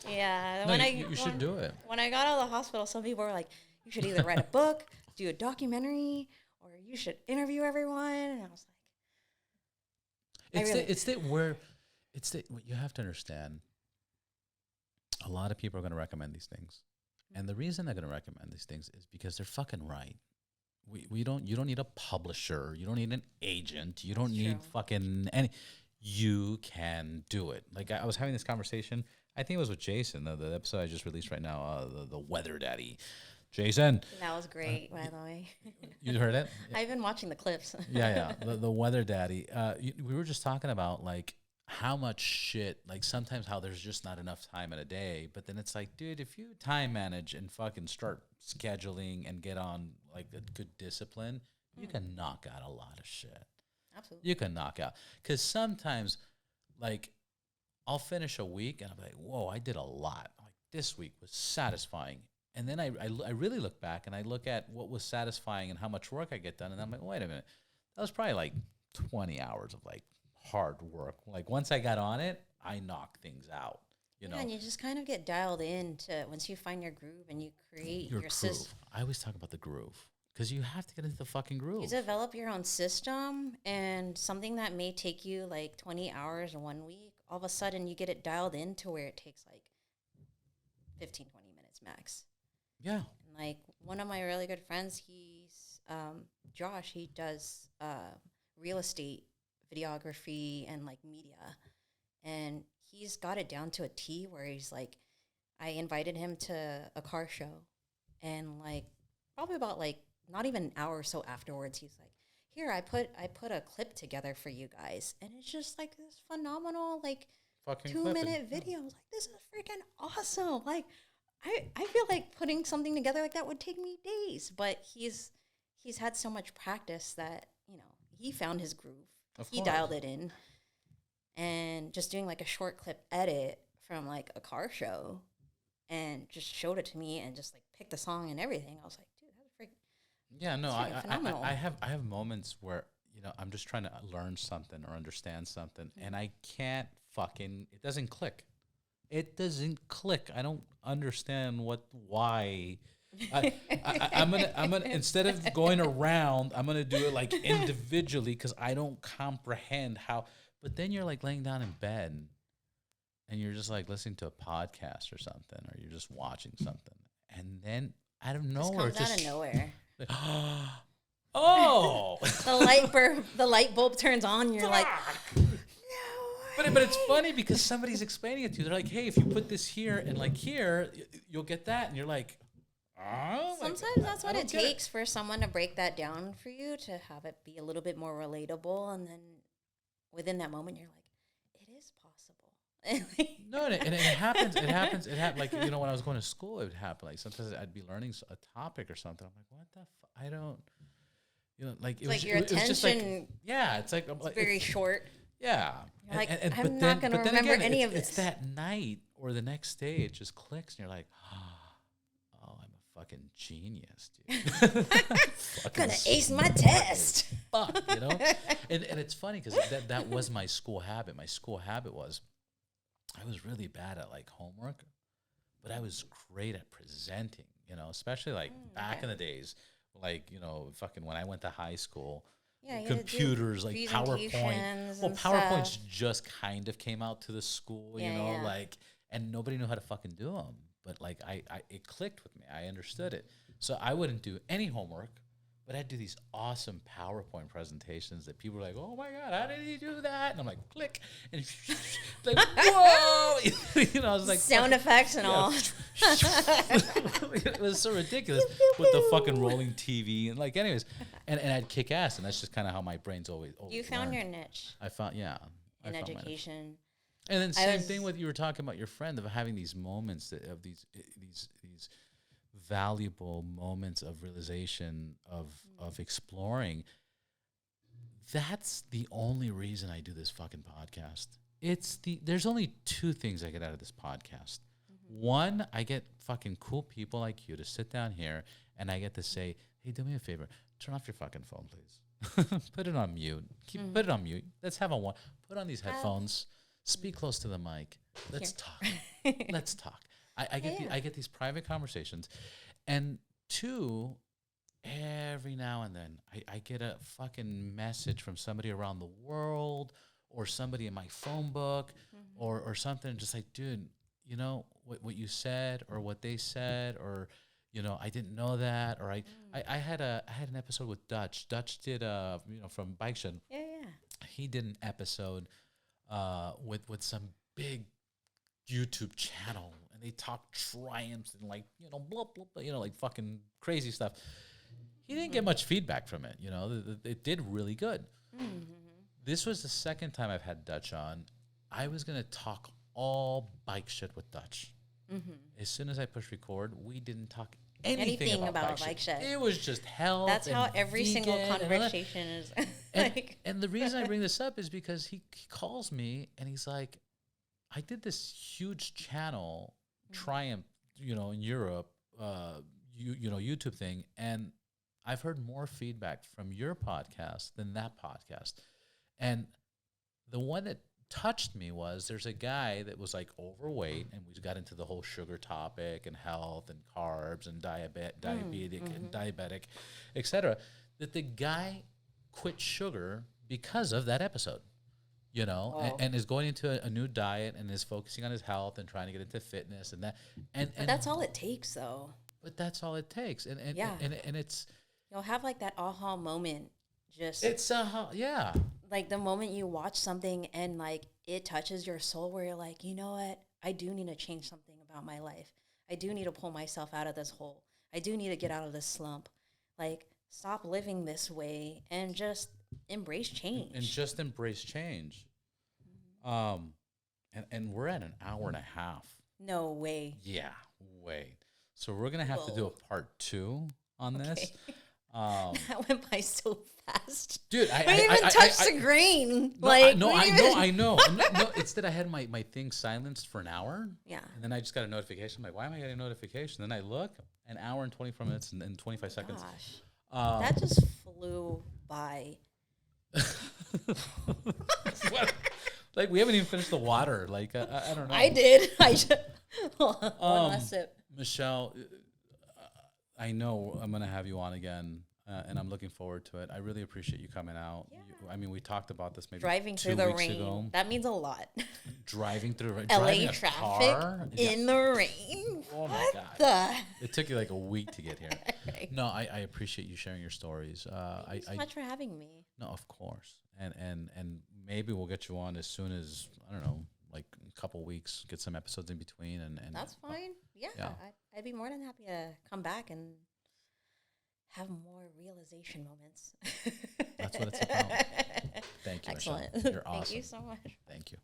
Yeah. No, you should do it. When I got out of the hospital, some people were like, you should either write a book, do a documentary, or you should interview everyone. And I was like, you have to understand. A lot of people are going to recommend these things. And the reason they're going to recommend these things is because they're fucking right. You don't need a publisher. You don't need an agent. You don't need fucking any. You can do it. Like I was having this conversation. I think it was with Jason, the episode I just released right now, the Weather Daddy. Jason. That was great, by the way. You heard it? I've been watching the clips. Yeah. The Weather Daddy. We were just talking about like how much shit, like sometimes how there's just not enough time in a day. But then it's like, dude, if you time manage and fucking start scheduling and get on like a good discipline, you can knock out a lot of shit. Absolutely. You can knock out. Because sometimes, like, I'll finish a week and I'll be like, whoa, I did a lot. Like, this week was satisfying. And then I really look back and I look at what was satisfying and how much work I get done. And I'm like, wait a minute. That was probably like 20 hours of, like, hard work. Like, once I got on it, I knocked things out. You know? And you just kind of get dialed into once you find your groove and you create your groove. I always talk about the groove. Because you have to get into the fucking groove. You develop your own system, and something that may take you like 20 hours or 1 week, all of a sudden you get it dialed in to where it takes like 15, 20 minutes max. Yeah. And like one of my really good friends, he's Josh, he does real estate, videography, and like media. And he's got it down to a T where he's like, I invited him to a car show, and like probably about like not even an hour or so afterwards, he's like, here, I put a clip together for you guys. And it's just like this phenomenal, like, fucking 2-minute video. I was like, this is freaking awesome. Like, I feel like putting something together like that would take me days. But he's had so much practice that, you know, he found his groove. He dialed it in. And just doing, like, a short clip edit from, like, a car show and just showed it to me and just, like, picked the song and everything. I was like, yeah, no, I have moments where, you know, I'm just trying to learn something or understand something, and I can't it doesn't click. It doesn't click. I don't understand why. I'm gonna instead of going around, I'm gonna do it like individually because I don't comprehend how. But then you're like laying down in bed, and you're just like listening to a podcast or something, or you're just watching something, and then out of nowhere, it comes out of nowhere. Like, oh, the light bulb turns on. And you're like, no. But it's funny because somebody's explaining it to you. They're like, hey, if you put this here and like here, you'll get that, and you're like, oh. Sometimes that's what it takes for someone to break that down for you to have it be a little bit more relatable, and then within that moment, you're like, it is possible. No, and it happens. It happens. Like, you know, when I was going to school, it would happen. Like sometimes I'd be learning a topic or something. I'm like, what the I don't, you know, like it was your attention. It was just like, yeah, it's like it's very short. Yeah, you're like, I'm not going to remember any of this. It's that night or the next day, it just clicks, and you're like, oh, I'm a fucking genius, dude. Fucking Gonna ace my test. Fuck, you know? And it's funny because that was my school habit. My school habit was I was really bad at like homework, but I was great at presenting, you know, especially like back in the days, like, you know, fucking when I went to high school. Yeah, you Computers like PowerPoint. Well, PowerPoints just kind of came out to the school, you know, like, and nobody knew how to fucking do them. But like, it clicked with me. I understood it. So I wouldn't do any homework, but I'd do these awesome PowerPoint presentations that people were like, "Oh my God, how did he do that?" And I'm like, click, and like, whoa, you know, I was like, sound effects and all. It was so ridiculous with the fucking rolling TV and like, anyways, and I'd kick ass, and that's just kind of how my brain's always. You found your niche. I found, in education. And then same thing with you were talking about your friend of having these moments of these valuable moments of realization of exploring. That's the only reason I do this fucking podcast. There's only two things I get out of this podcast. One, I get fucking cool people like you to sit down here and I get to say, "Hey, do me a favor, turn off your fucking phone, please. Put it on mute. Put it on mute. Let's have put on these headphones. Speak close to the mic. Let's talk. Let's talk." I get these private conversations, and two, every now and then I get a fucking message from somebody around the world or somebody in my phone book or something, just like, "Dude, you know what you said or what they said, or you know, I didn't know that." Or I had an episode with Dutch. Dutch did from Bike Shed. Yeah. He did an episode with some big YouTube channel, and they talk triumphs and like, you know, blah blah blah, you know, like fucking crazy stuff. He didn't get much feedback from it, you know. It did really good. This was the second time I've had Dutch on. I was gonna talk all bike shit with Dutch. As soon as I pushed record, we didn't talk anything about bike shit. It was just health. That's how every single conversation is. And the reason I bring this up is because he calls me and he's like, "I did this huge channel, Triumph, you know, in Europe, YouTube thing, and I've heard more feedback from your podcast than that podcast." And the one that touched me was there's a guy that was like overweight, and we got into the whole sugar topic and health and carbs and diabetic, etc. That the guy quit sugar because of that episode, you know, and is going into a new diet and is focusing on his health and trying to get into fitness and that. And that's all it takes, though. But that's all it takes, and it's you'll have like that aha moment. Like the moment you watch something and like it touches your soul, where you're like, you know what, I do need to change something about my life. I do need to pull myself out of this hole. I do need to get out of this slump. Like, stop living this way and just embrace change. And we're at an hour and a half. No way. Yeah, way. So we're gonna have to do a part 2 on this. That went by so fast, dude. I didn't even touch the green. I know. No, it's that I had my thing silenced for an hour. Yeah. And then I just got a notification. I'm like, why am I getting a notification? Then I look, an hour and 24 minutes and 25 seconds. Gosh. That just flew by. Like, we haven't even finished the water. Like, I don't know. I did. I just one last sip. Michelle, I know I'm going to have you on again, and I'm looking forward to it. I really appreciate you coming out. Yeah. We talked about this maybe driving 2 through the weeks rain. ago. That means a lot. Driving through LA traffic in the rain. Oh my God. It took you like a week to get here. Right. No, I appreciate you sharing your stories. Thank you so much for having me. No, of course. And maybe we'll get you on as soon as, I don't know, like a couple weeks, get some episodes in between. And that's fine. Yeah. I'd be more than happy to come back and have more realization moments. That's what it's about. Thank you, Excellent. Michelle. You're awesome. Thank you so much. Thank you.